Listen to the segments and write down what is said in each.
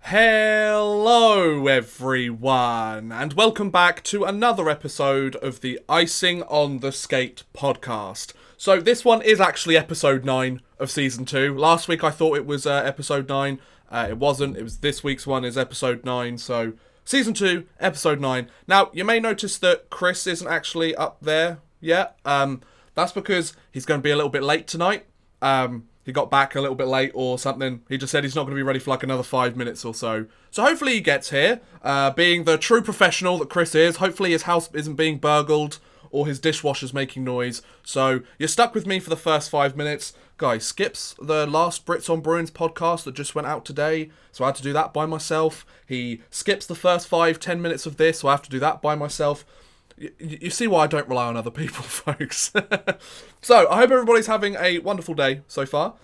Hello everyone, and welcome back to another episode of the Icing on the Skate podcast. So this one is actually episode 9 of season 2. Last week I thought it was episode 9, it wasn't, it was this week's one is episode 9, so season 2, episode 9. Now, you may notice that Chris isn't actually up there yet, that's because he's going to be a little bit late tonight. He got back a little bit late or something. He just said he's not going to be ready for like another 5 minutes or so. So hopefully he gets here. Being the true professional that Chris is, hopefully his house isn't being burgled or his dishwasher's making noise. So you're stuck with me for the first 5 minutes. Guys, skips the last Brits on Bruins podcast that just went out today. So I had to do that by myself. He skips the first 5-10 minutes of this, so I have to do that by myself. You see why I don't rely on other people, folks. So, I hope everybody's having a wonderful day so far.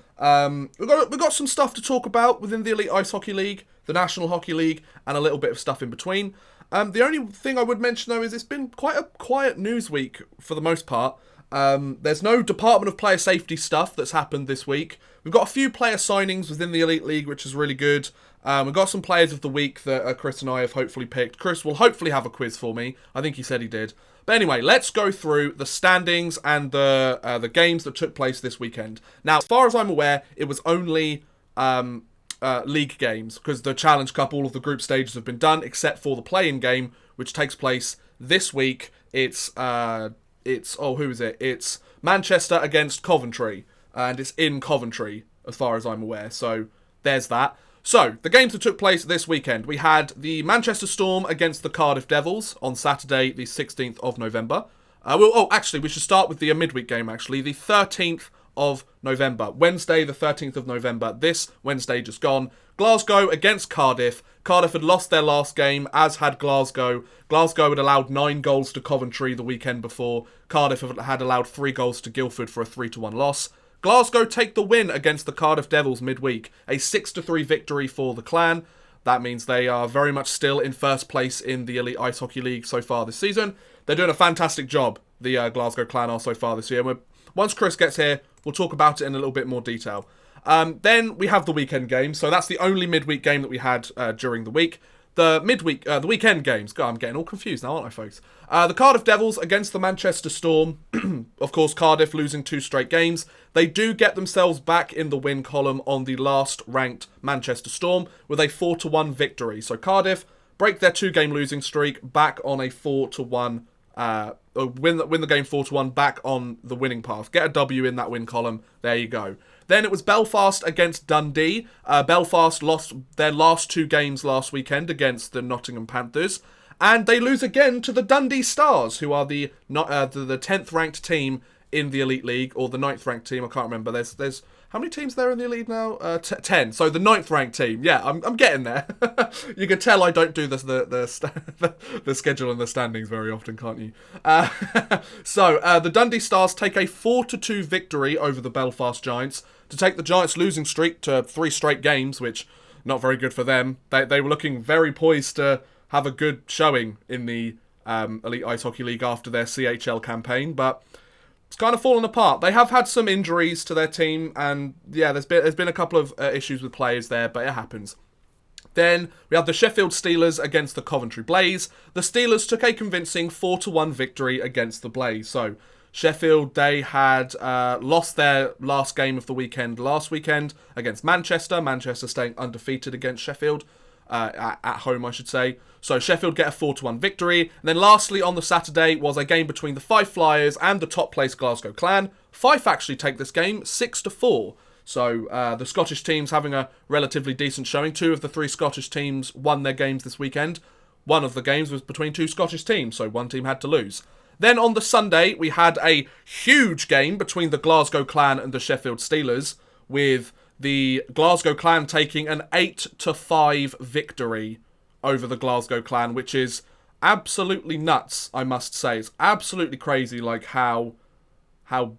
We've got some stuff to talk about within the Elite Ice Hockey League, the National Hockey League, and a little bit of stuff in between. The only thing I would mention, though, is it's been quite a quiet news week for the most part. There's no Department of Player Safety stuff that's happened this week. We've got a few player signings within the Elite League, which is really good. We've got some players of the week that Chris and I have hopefully picked. Chris will hopefully have a quiz for me. I think he said he did. But anyway, let's go through the standings and the games that took place this weekend. Now, as far as I'm aware, it was only league games, because the Challenge Cup, all of the group stages have been done, except for the play-in game, which takes place this week. It's Manchester against Coventry, and it's in Coventry, as far as I'm aware. So there's that. So, the games that took place this weekend. We had the Manchester Storm against the Cardiff Devils on Saturday, the 16th of November. We should start with the midweek game, actually. The 13th of November. Wednesday, the 13th of November. This Wednesday just gone. Glasgow against Cardiff. Cardiff had lost their last game, as had Glasgow. Glasgow had allowed 9 goals to Coventry the weekend before. Cardiff had allowed 3 goals to Guildford for a 3-1 loss. Glasgow take the win against the Cardiff Devils midweek. A 6-3 victory for the Clan. That means they are very much still in first place in the Elite Ice Hockey League so far this season. They're doing a fantastic job, the Glasgow Clan are so far this year. Once Chris gets here, we'll talk about it in a little bit more detail. Then we have the weekend game. So that's the only midweek game that we had during the week. The weekend games. God, I'm getting all confused now, aren't I, folks? The Cardiff Devils against the Manchester Storm. Of course, Cardiff losing 2 straight games. They do get themselves back in the win column on the last ranked Manchester Storm with a 4-1 victory. So Cardiff break their 2-game losing streak, back on a 4-1, win the game 4-1, back on the winning path. Get a W in that win column. There you go. Then it was Belfast against Dundee. Belfast lost their last 2 games last weekend against the Nottingham Panthers. And they lose again to the Dundee Stars, who are the 10th ranked team in the Elite League, or the 9th ranked team, I can't remember. There's how many teams there in the Elite now? 10. So the 9th ranked team. Yeah, I'm getting there. You can tell I don't do the schedule and the standings very often, can't you? So the Dundee Stars take a 4-2 victory over the Belfast Giants to take the Giants' losing streak to 3 straight games, which not very good for them. They were looking very poised to have a good showing in the Elite Ice Hockey League after their CHL campaign, but it's kind of fallen apart. They have had some injuries to their team, and yeah, there's been a couple of issues with players there, but it happens. Then we had the Sheffield Steelers against the Coventry Blaze. The Steelers took a convincing 4-1 victory against the Blaze. So Sheffield, they had lost their last game of the weekend last weekend against Manchester. Manchester staying undefeated against Sheffield. At home, I should say. So Sheffield get a 4-1 victory. And then lastly, on the Saturday, was a game between the Fife Flyers and the top-placed Glasgow Clan. Fife actually take this game 6-4. So the Scottish teams having a relatively decent showing. 2 of the 3 Scottish teams won their games this weekend. One of the games was between 2 Scottish teams, so one team had to lose. Then on the Sunday, we had a huge game between the Glasgow Clan and the Sheffield Steelers, with the Glasgow Clan taking an 8-5 victory over the Glasgow Clan, which is absolutely nuts, I must say. It's absolutely crazy, like how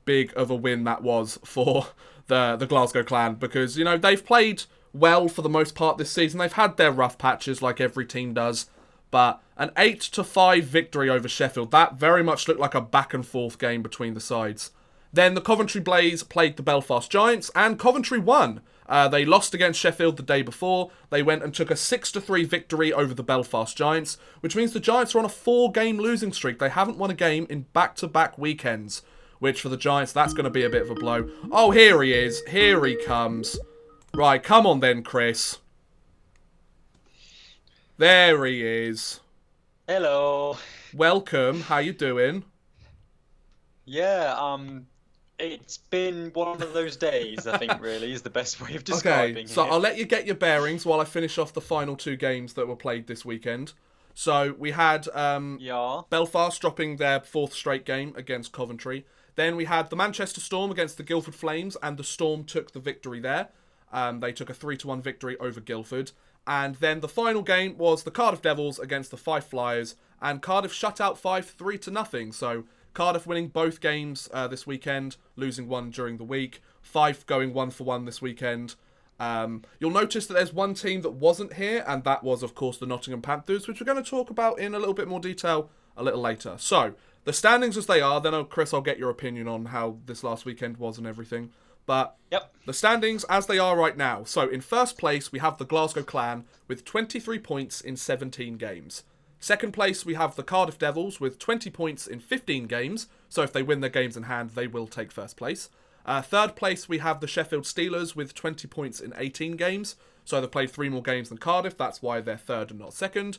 big of a win that was for the Glasgow Clan, because, you know, they've played well for the most part this season. They've had their rough patches like every team does, but an 8-5 victory over Sheffield, that very much looked like a back and forth game between the sides. Then the Coventry Blaze played the Belfast Giants, and Coventry won. They lost against Sheffield the day before. They went and took a 6-3 victory over the Belfast Giants, which means the Giants are on a 4-game losing streak. They haven't won a game in back-to-back weekends, which for the Giants, that's going to be a bit of a blow. Oh, here he is. Here he comes. Right, come on then, Chris. There he is. Hello. Welcome. How you doing? Yeah, it's been one of those days, I think, really, is the best way of Okay, describing so it. I'll let you get your bearings while I finish off the final 2 games that were played this weekend. So we had Yeah. Belfast dropping their 4th straight game against Coventry. Then we had the Manchester Storm against the Guildford Flames, and the Storm took the victory there. They took a 3-1 victory over Guildford. And then the final game was the Cardiff Devils against the Fife Flyers, and Cardiff shut out Fife 3-0. So Cardiff winning both games this weekend, losing one during the week. Fife going 1-1 this weekend. You'll notice that there's one team that wasn't here, and that was, of course, the Nottingham Panthers, which we're going to talk about in a little bit more detail a little later. So, the standings as they are, then, Chris, I'll get your opinion on how this last weekend was and everything. But Yep. the standings as they are right now. So, in first place, we have the Glasgow Clan with 23 points in 17 games. Second place, we have the Cardiff Devils with 20 points in 15 games. So, if they win their games in hand, they will take first place. Third place, we have the Sheffield Steelers with 20 points in 18 games. So they've played 3 more games than Cardiff. That's why they're third and not second.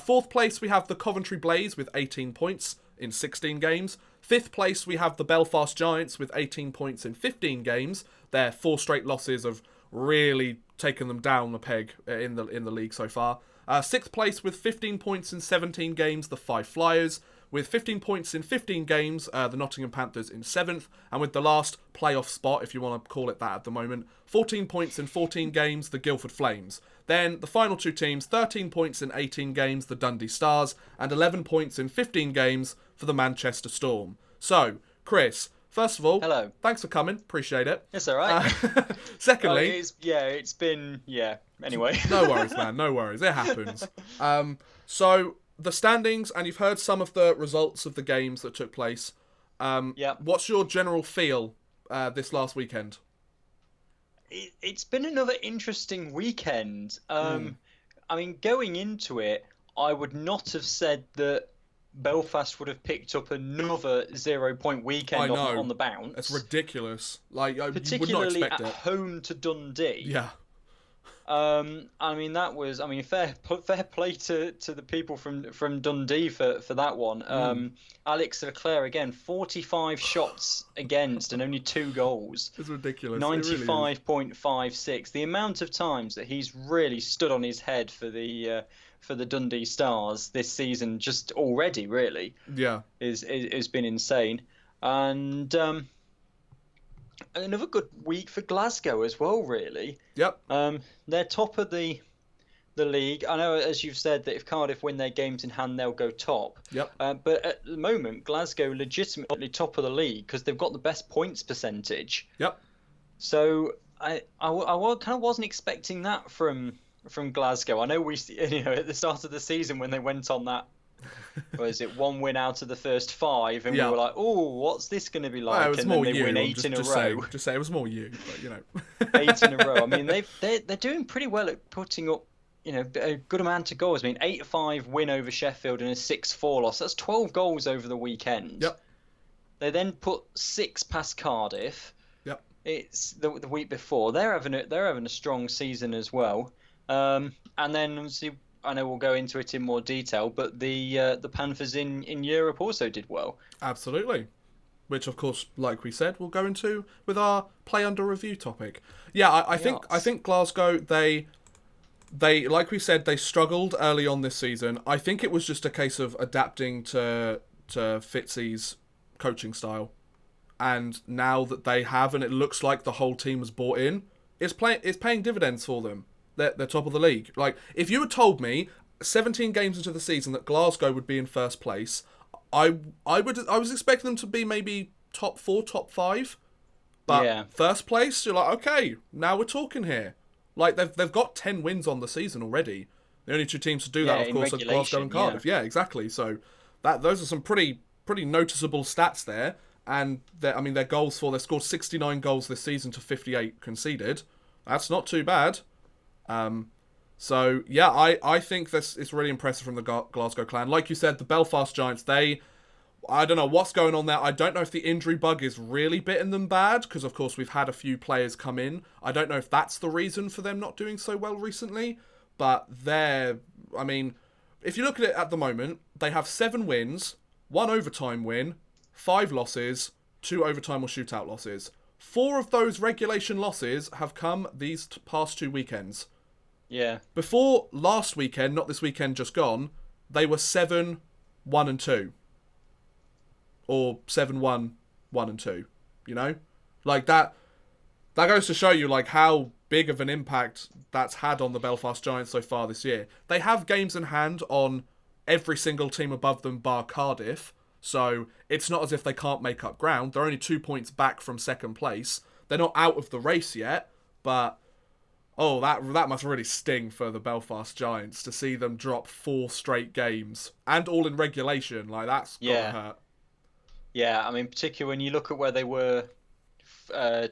Fourth place, we have the Coventry Blaze with 18 points in 16 games. Fifth place, we have the Belfast Giants with 18 points in 15 games. Their 4 straight losses have really taken them down the peg in the league so far. Sixth place with 15 points in 17 games, the Fife Flyers. With 15 points in 15 games, the Nottingham Panthers in 7th. And with the last playoff spot, if you want to call it that at the moment, 14 points in 14 games, the Guildford Flames. Then the final 2 teams, 13 points in 18 games, the Dundee Stars. And 11 points in 15 games for the Manchester Storm. So, Chris, first of all, Hello. thanks for coming. Appreciate it. It's all right. Secondly... it's been. Anyway. No worries, man. No worries. It happens. So... the standings, and you've heard some of the results of the games that took place. Yeah. What's your general feel this last weekend? It's been another interesting weekend. I mean, going into it, I would not have said that Belfast would have picked up another 0-point weekend on the bounce. It's ridiculous. Like, you would not particularly expect at it. home to Dundee. Yeah. I mean that was. I mean, fair play to the people from Dundee for that one. Alex Leclerc again, 45 shots against and only 2 goals. It's ridiculous. 95.56. The amount of times that he's really stood on his head for the Dundee Stars this season, just already really. Yeah. Is been insane. And another good week for Glasgow as well, really. Yep. They're top of the league. I know, as you've said, that if Cardiff win their games in hand, they'll go top. Yep. But at the moment, Glasgow legitimately top of the league because they've got the best points percentage. Yep. So I kind of wasn't expecting that from Glasgow. I know at the start of the season when they went on that. Was it 1 win out of the first 5, and we were like, "Oh, what's this going to be like?" Well, it was and more then they you. win 8 in a row. Just say it was more you, but 8 in a row. I mean, they're doing pretty well at putting up, a good amount of goals. I mean, 8-5 win over Sheffield and a 6-4 loss. That's 12 goals over the weekend. Yep. They then put 6 past Cardiff. Yep. It's the week before. They're having a strong season as well. And then obviously, I know we'll go into it in more detail, but the Panthers in Europe also did well. Absolutely. Which, of course, like we said, we'll go into with our play under review topic. Yeah, I think Glasgow, they like we said, they struggled early on this season. I think it was just a case of adapting to Fitzy's coaching style. And now that they have, and it looks like the whole team has bought in, it's paying dividends for them. They're top of the league. Like, if you had told me 17 games into the season that Glasgow would be in first place, I was expecting them to be maybe top 4, top 5. But first place, you're like, okay, now we're talking here. Like, they've got 10 wins on the season already. The only 2 teams to do that, of course, are Glasgow and Cardiff. Yeah, exactly. So those are some pretty noticeable stats there. And their goals they've scored 69 goals this season to 58 conceded. That's not too bad. So yeah, I think this is really impressive from the Glasgow clan. Like you said, the Belfast Giants, I don't know what's going on there. I don't know if the injury bug is really bitten them bad, because of course we've had a few players come in. I don't know if that's the reason for them not doing so well recently, but I mean, if you look at it at the moment, they have 7 wins, 1 overtime win, 5 losses, 2 overtime or shootout losses. 4 of those regulation losses have come these past 2 weekends. Yeah. Before last weekend, not this weekend just gone, they were 7, 1 and 2. Or 7, 1, 1 and 2. You know? Like that goes to show you like how big of an impact that's had on the Belfast Giants so far this year. They have games in hand on every single team above them bar Cardiff, so it's not as if they can't make up ground. They're only 2 points back from second place. They're not out of the race yet, but that must really sting for the Belfast Giants to see them drop 4 straight games, and all in regulation. Like, that's gotta hurt. Yeah, I mean, particularly when you look at where they were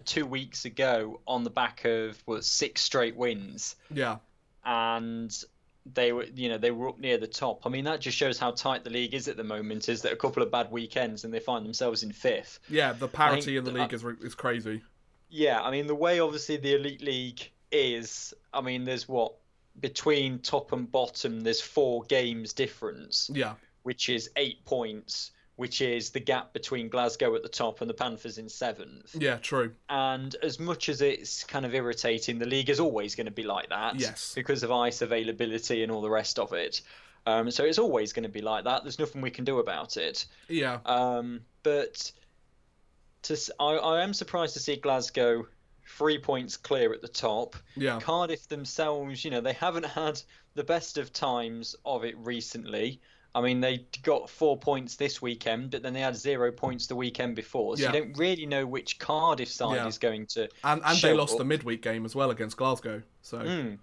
2 weeks ago on the back of 6 straight wins. Yeah. And they were up near the top. I mean, that just shows how tight the league is at the moment, is that a couple of bad weekends and they find themselves in 5th. Yeah, the parity in the league is crazy. Yeah, I mean, the way obviously the Elite League is, I mean, there's between top and bottom, there's 4 games difference. Yeah. Which is 8 points, which is the gap between Glasgow at the top and the Panthers in 7th. Yeah, true. And as much as it's kind of irritating, the league is always going to be like that. Yes. Because of ice availability and all the rest of it. So it's always going to be like that. There's nothing we can do about it. Yeah. But I am surprised to see Glasgow 3 points clear at the top. Yeah. Cardiff themselves, they haven't had the best of times of it recently. I mean, they got 4 points this weekend, but then they had 0 points the weekend before. So you don't really know which Cardiff side is going to And they lost the midweek game as well against Glasgow. So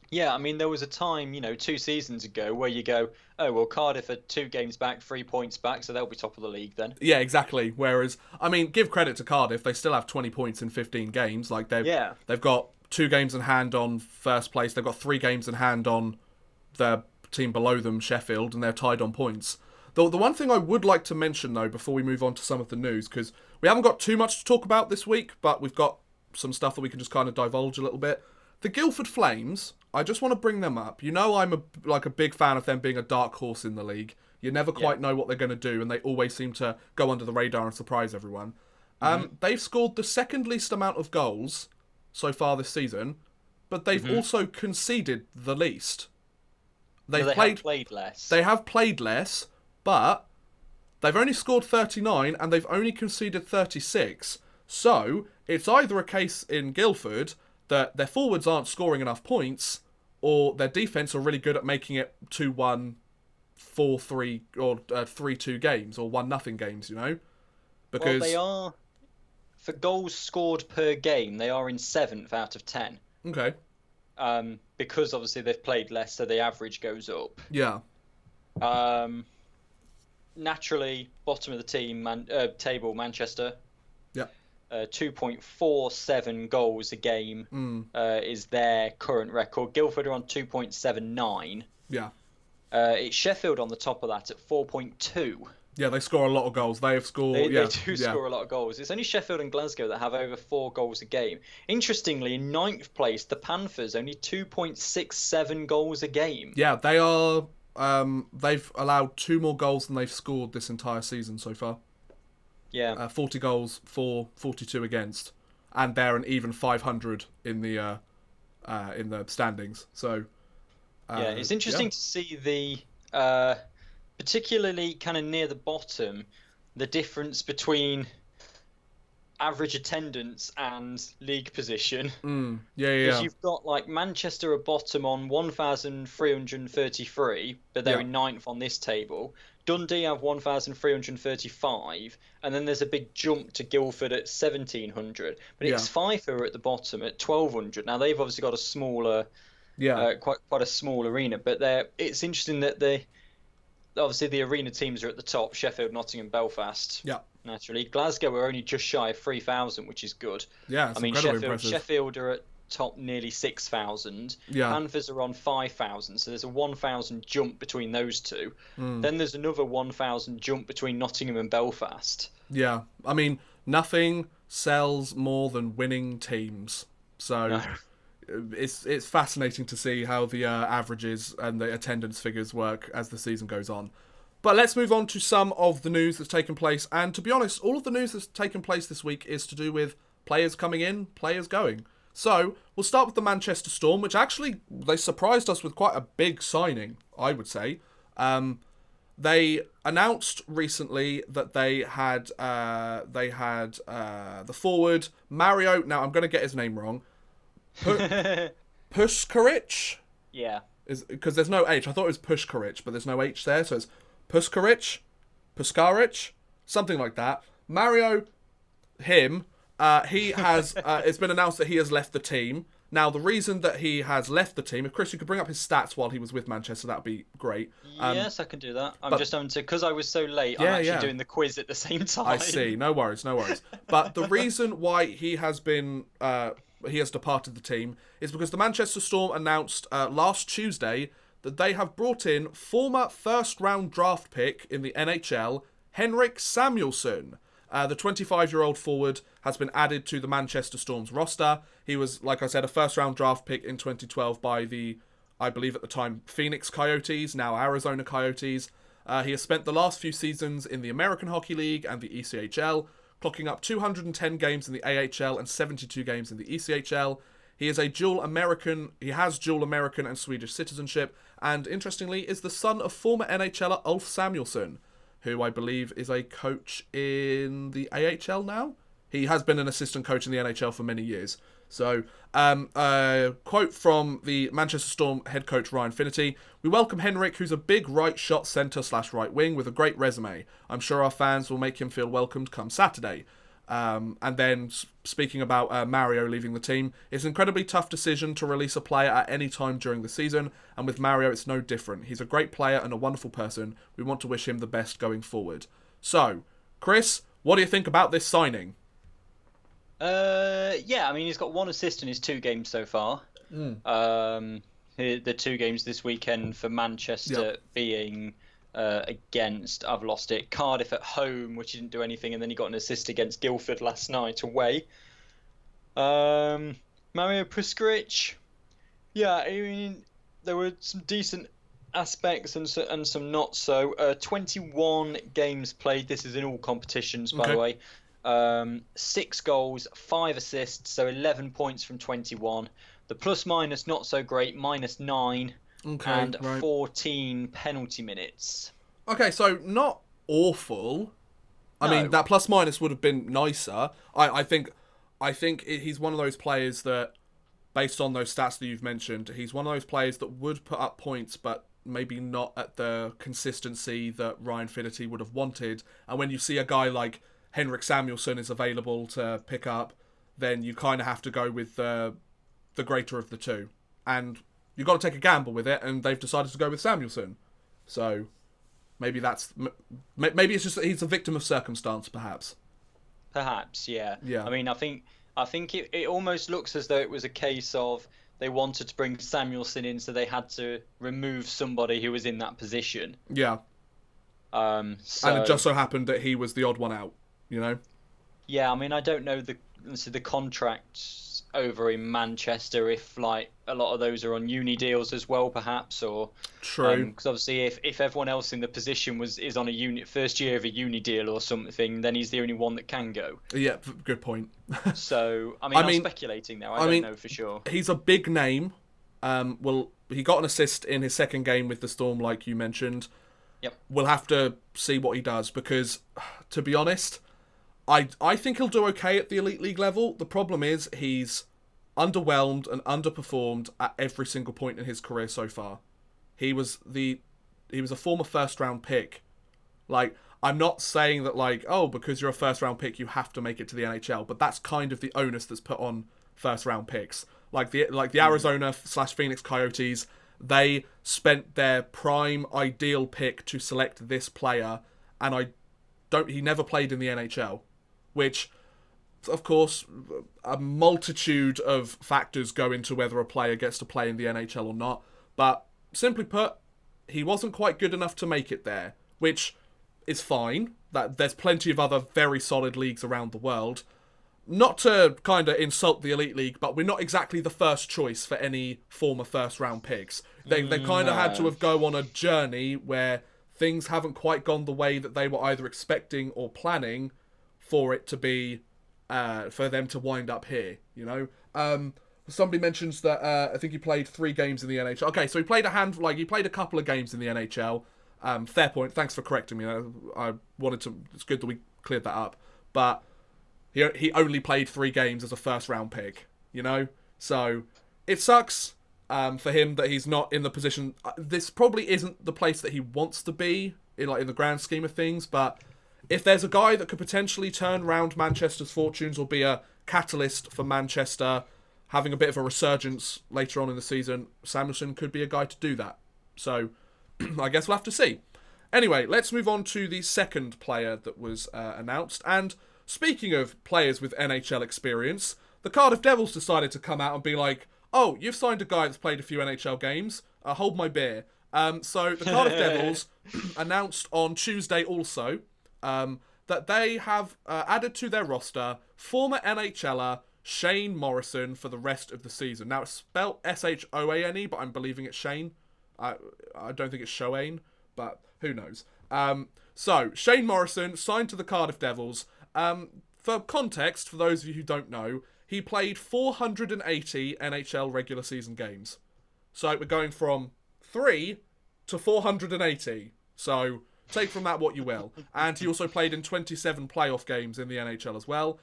Yeah, I mean, there was a time, 2 seasons ago where you go, oh, well, Cardiff are 2 games back, 3 points back, so they'll be top of the league then. Yeah, exactly. Whereas, I mean, give credit to Cardiff, they still have 20 points in 15 games. Like they've got 2 games in hand on first place. They've got 3 games in hand on the team below them, Sheffield, and they're tied on points. The one thing I would like to mention, though, before we move on to some of the news, because we haven't got too much to talk about this week, but we've got some stuff that we can just kind of divulge a little bit. The Guildford Flames, I just want to bring them up. I'm a big fan of them being a dark horse in the league. You never quite know what they're going to do, and they always seem to go under the radar and surprise everyone. They've scored the second least amount of goals so far this season, but they've also conceded the least. They have played less. They have played less, but they've only scored 39 and they've only conceded 36. So it's either a case in Guildford that their forwards aren't scoring enough points, or their defence are really good at making it 2-1, 4-3, or 3-2 games, or 1-0 games, Because they are, for goals scored per game, they are in 7th out of 10. Okay. Because obviously they've played less, so the average goes up. Yeah. Naturally, bottom of the table, Manchester. Yeah. 2.47 goals a game is their current record. Guildford are on 2.79. Yeah. It's Sheffield on the top of that at 4.2. Yeah, they score a lot of goals. They have scored. They do score a lot of goals. It's only Sheffield and Glasgow that have over 4 goals a game. Interestingly, in 9th place, the Panthers only 2.67 goals a game. Yeah, they are. They've allowed 2 more goals than they've scored this entire season so far. Yeah. 40 goals for 42 against, and they're an even 500 in the standings. So. Yeah, it's interesting to see the. Particularly kind of near the bottom, the difference between average attendance and league position. Yeah. Because you've got like Manchester at bottom on 1,333, but they're in 9th on this table. Dundee have 1,335, and then there's a big jump to Guildford at 1,700. But it's Fife who are at the bottom at 1,200. Now they've obviously got a smaller, quite a small arena, but it's interesting that obviously the arena teams are at the top: Sheffield, Nottingham, Belfast. Yeah. naturally. Glasgow are only just shy of 3,000, which is good. Yeah, it's incredibly impressive. Sheffield are at top nearly 6,000. Yeah. Panthers are on 5,000, so there's a 1,000 jump between those two. Then there's another 1,000 jump between Nottingham and Belfast. Yeah, I mean, nothing sells more than winning teams. So No. it's fascinating to see how the averages and the attendance figures work as the season goes on. But let's move on to some of the news that's taken place. And to be honest, all of the news that's taken place this week is to do with players coming in, players going. So we'll start with the Manchester Storm, which actually they surprised us with quite a big signing, I would say. They announced recently that they had the forward Mario. Now I'm going to get his name wrong. Puskaric? Yeah. Because there's no H. I thought it was Puskaric, but there's no H there, so it's Puskaric, something like that. Mario, him, he has. It's been announced that he has left the team. Now, the reason that he has left the team, if Chris, you could bring up his stats while he was with Manchester, that'd be great. Yes, I can do that. I'm just having to, because I was so late, I'm actually doing the quiz at the same time. I see. No worries. But the reason why he has been, he has departed the team is because the Manchester Storm announced last Tuesday that they have brought in former first-round draft pick in the NHL, Henrik Samuelsson. The 25-year-old forward has been added to the Manchester Storm's roster. He was, like I said, a first-round draft pick in 2012 by the, I believe at the time, Phoenix Coyotes, now Arizona Coyotes. He has spent the last few seasons in the American Hockey League and the ECHL, clocking up 210 games in the AHL and 72 games in the ECHL. He has dual American and Swedish citizenship, and interestingly, is the son of former NHLer Ulf Samuelsson, who I believe is a coach in the AHL now. He has been an assistant coach in the NHL for many years. So, a quote from the Manchester Storm head coach Ryan Finnerty: "We welcome Henrik, who's a big right shot centre/right wing with a great resume. I'm sure our fans will make him feel welcomed come Saturday." And then speaking about Mario leaving the team, it's an incredibly tough decision to release a player at any time during the season, and with Mario it's no different. He's a great player and a wonderful person. We want to wish him the best going forward. So, Chris, what do you think about this signing? Yeah, I mean, he's got one assist in his 2 games so far. The 2 games this weekend for Manchester being against, I've lost it, Cardiff at home, which he didn't do anything, and then he got an assist against Guildford last night away. Mario Puskaric, yeah, I mean, there were some decent aspects and some not so. 21 games played. This is in all competitions, by the way. 6 goals, 5 assists, so 11 points from 21. The plus minus not so great, -9, and 14 penalty minutes. Okay, so not awful. I mean, that plus minus would have been nicer. I think he's one of those players that, based on those stats that you've mentioned, he's one of those players that would put up points, but maybe not at the consistency that Ryan Finnerty would have wanted. And when you see a guy like Henrik Samuelsson is available to pick up, then you kind of have to go with the greater of the two. And you've got to take a gamble with it, and they've decided to go with Samuelsson. So maybe it's just that he's a victim of circumstance, perhaps. Perhaps, yeah. Yeah. I mean, I think it almost looks as though it was a case of they wanted to bring Samuelsson in, so they had to remove somebody who was in that position. Yeah. And it just so happened that he was the odd one out, you know? Yeah, I mean, I don't know the contracts over in Manchester, if like a lot of those are on uni deals as well, perhaps, or true. Because obviously, if everyone else in the position is on a first year of a uni deal or something, then he's the only one that can go. Yeah, good point. So I mean, I'm speculating now. I don't know for sure. He's a big name. He got an assist in his 2nd game with the Storm, like you mentioned. Yep. We'll have to see what he does because, to be honest, I think he'll do okay at the Elite League level. The problem is he's underwhelmed and underperformed at every single point in his career so far. He was a former first-round pick. Like, I'm not saying that, like, oh, because you're a first-round pick, you have to make it to the NHL, but that's kind of the onus that's put on first-round picks. Like the Arizona/Phoenix Coyotes, they spent their prime ideal pick to select this player, and he never played in the NHL, which, of course, a multitude of factors go into whether a player gets to play in the NHL or not. But simply put, he wasn't quite good enough to make it there, which is fine. That there's plenty of other very solid leagues around the world. Not to kind of insult the Elite League, but we're not exactly the first choice for any former first-round picks. They kind of had to have go on a journey where things haven't quite gone the way that they were either expecting or planning for it to be, for them to wind up here, you know? Somebody mentions that I think he played 3 games in the NHL. Okay, so he played he played a couple of games in the NHL. Fair point. Thanks for correcting me. It's good that we cleared that up. But he only played 3 games as a first-round pick, you know? So it sucks for him that he's not in the position. This probably isn't the place that he wants to be in the grand scheme of things, but if there's a guy that could potentially turn round Manchester's fortunes or be a catalyst for Manchester having a bit of a resurgence later on in the season, Samuelsson could be a guy to do that. So I guess we'll have to see. Anyway, let's move on to the second player that was announced. And speaking of players with NHL experience, the Cardiff Devils decided to come out and be like, oh, you've signed a guy that's played a few NHL games. Hold my beer. So the Cardiff Devils announced on Tuesday also that they have added to their roster former NHLer Shane Morrison for the rest of the season. Now, it's spelled Shoane, but I'm believing it's Shane. I don't think it's Shoane, but who knows. So, Shane Morrison signed to the Cardiff Devils. For context, for those of you who don't know, he played 480 NHL regular season games. So, we're going from 3 to 480. So, take from that what you will. And he also played in 27 playoff games in the NHL as well.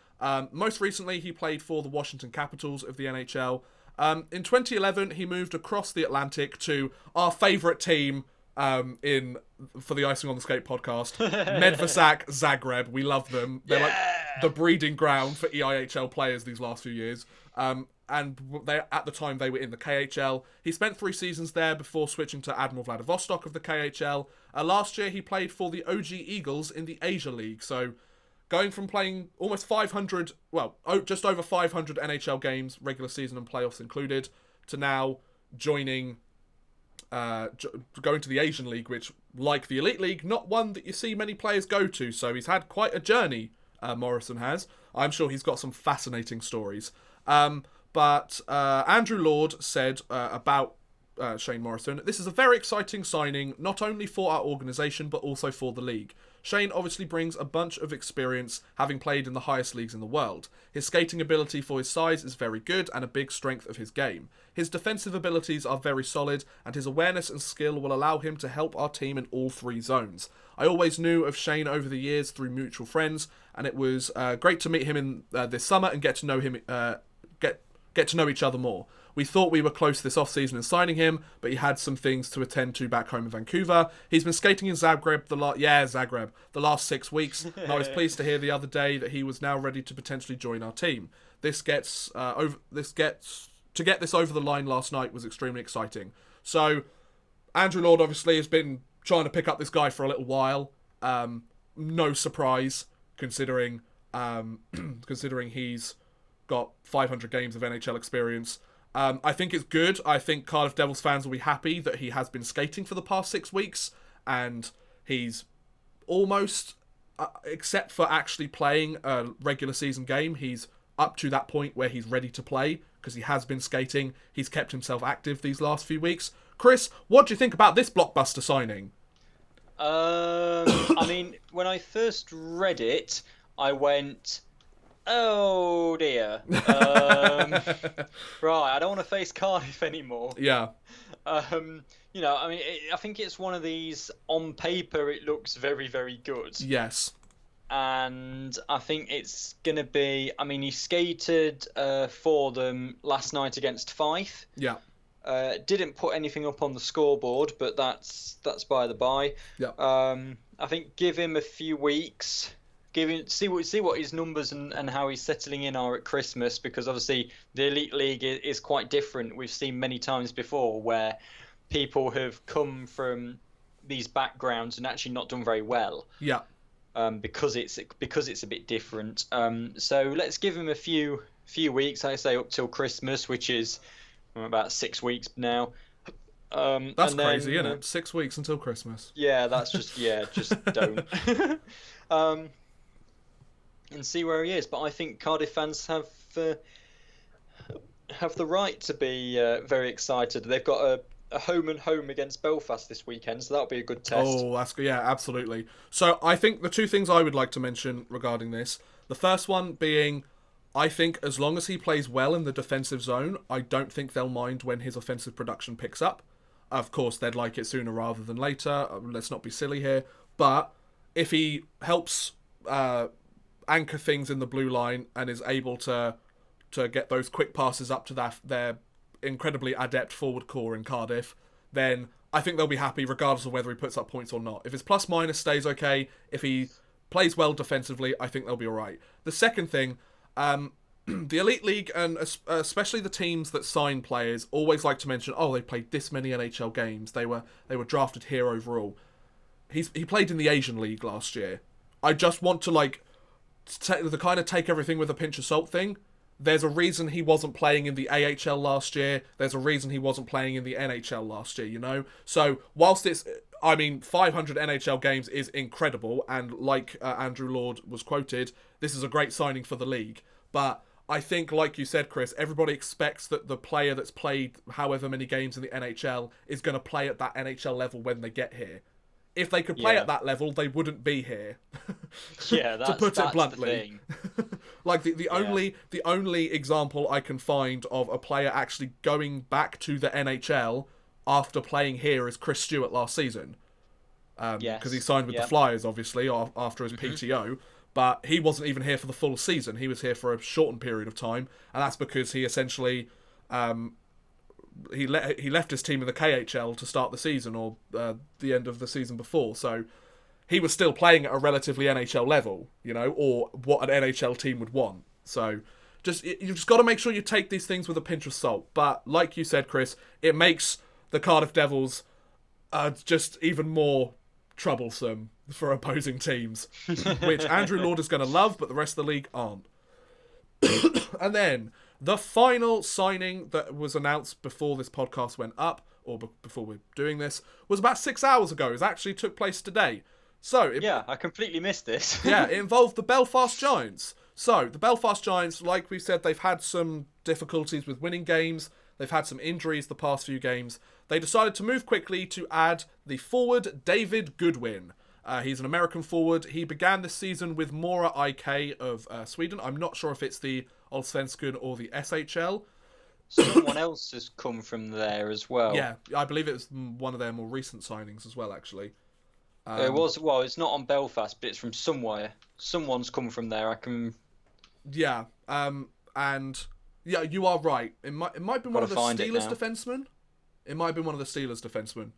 Most recently, he played for the Washington Capitals of the NHL. In 2011, he moved across the Atlantic to our favourite team for the Icing on the Skate podcast, Medvesac Zagreb. We love them. They're like the breeding ground for EIHL players these last few years. And at the time, they were in the KHL. He spent 3 seasons there before switching to Admiral Vladivostok of the KHL. Last year, he played for the OG Eagles in the Asia League. So, going from playing almost 500, just over 500 NHL games, regular season and playoffs included, to now joining, going to the Asian League, which, like the Elite League, not one that you see many players go to. So, he's had quite a journey, Morrison has. I'm sure he's got some fascinating stories. But Andrew Lord said about Shane Morrison, this is a very exciting signing, not only for our organisation, but also for the league. Shane obviously brings a bunch of experience, having played in the highest leagues in the world. His skating ability for his size is very good and a big strength of his game. His defensive abilities are very solid, and his awareness and skill will allow him to help our team in all 3 zones. I always knew of Shane over the years through mutual friends, and it was great to meet him in this summer and get to know him, get to know each other more. We thought we were close this off-season in signing him, but he had some things to attend to back home in Vancouver. He's been skating in Zagreb the last 6 weeks, and I was pleased to hear the other day that he was now ready to potentially join our team. To get this over the line last night was extremely exciting. So, Andrew Lord obviously has been trying to pick up this guy for a little while. No surprise, considering he's got 500 games of NHL experience. I think it's good. I think Cardiff Devils fans will be happy that he has been skating for the past 6 weeks, and he's almost, except for actually playing a regular season game, he's up to that point where he's ready to play, because he has been skating. He's kept himself active these last few weeks. Chris, what do you think about this blockbuster signing? I mean, when I first read it, I went, oh dear. Right, I don't want to face Cardiff anymore. Yeah. You know, I mean, I think it's one of these, on paper, it looks very, very good. Yes. And I think it's going to be, I mean, he skated for them last night against Fife. Yeah. Didn't put anything up on the scoreboard, but that's by the by. Yeah. I think give him a few weeks. See what his numbers and how he's settling in are at Christmas, because obviously the Elite League is quite different. We've seen many times before where people have come from these backgrounds and actually not done very well. Yeah. because it's a bit different. So let's give him a few weeks. I say up till Christmas, which is about 6 weeks now. That's and crazy, then, isn't it? 6 weeks until Christmas. Yeah, that's just don't. And see where he is. But I think Cardiff fans have the right to be very excited. They've got a home and home against Belfast this weekend, so that'll be a good test. Oh, that's good. Yeah, absolutely. So I think the two things I would like to mention regarding this, the first one being, I think as long as he plays well in the defensive zone, I don't think they'll mind when his offensive production picks up. Of course, they'd like it sooner rather than later. Let's not be silly here. But if he helps anchor things in the blue line and is able to get those quick passes up to their incredibly adept forward core in Cardiff, then I think they'll be happy regardless of whether he puts up points or not. If his plus minus stays okay, if he plays well defensively, I think they'll be alright. The second thing, the Elite League and especially the teams that sign players always like to mention, oh, they played this many NHL games, they were drafted here overall. He played in the Asian League last year. I just want to the kind of take everything with a pinch of salt thing. There's a reason he wasn't playing in the AHL last year. There's a reason he wasn't playing in the NHL last year, you know? So, whilst 500 NHL games is incredible, and like Andrew Lord was quoted, this is a great signing for the league. But I think, like you said, Chris, everybody expects that the player that's played however many games in the NHL is going to play at that NHL level when they get here. If they could play at that level, they wouldn't be here. Yeah, to put it bluntly. The thing. Like the only example I can find of a player actually going back to the NHL after playing here is Chris Stewart last season. Because he signed with the Flyers, obviously, after his PTO. But he wasn't even here for the full season. He was here for a shortened period of time, and that's because he essentially he left his team in the KHL to start the season, or the end of the season before. So he was still playing at a relatively NHL level, you know, or what an NHL team would want. So you've just got to make sure you take these things with a pinch of salt. But like you said, Chris, it makes the Cardiff Devils just even more troublesome for opposing teams, which Andrew Lord is going to love, but the rest of the league aren't. And then the final signing that was announced before this podcast went up, or before we're doing this, was about 6 hours ago. It actually took place today. So I completely missed this. Yeah, it involved the Belfast Giants. So the Belfast Giants, like we said, they've had some difficulties with winning games. They've had some injuries the past few games. They decided to move quickly to add the forward David Goodwin. He's an American forward. He began this season with Mora IK of Sweden. I'm not sure if it's the Allsvenskan or the SHL. Someone else has come from there as well. Yeah, I believe it was one of their more recent signings as well, actually. It's not on Belfast, but it's from somewhere. Someone's come from there. Yeah, and yeah, you are right. It might be one of the Steelers defensemen. It might be one of the Steelers defensemen.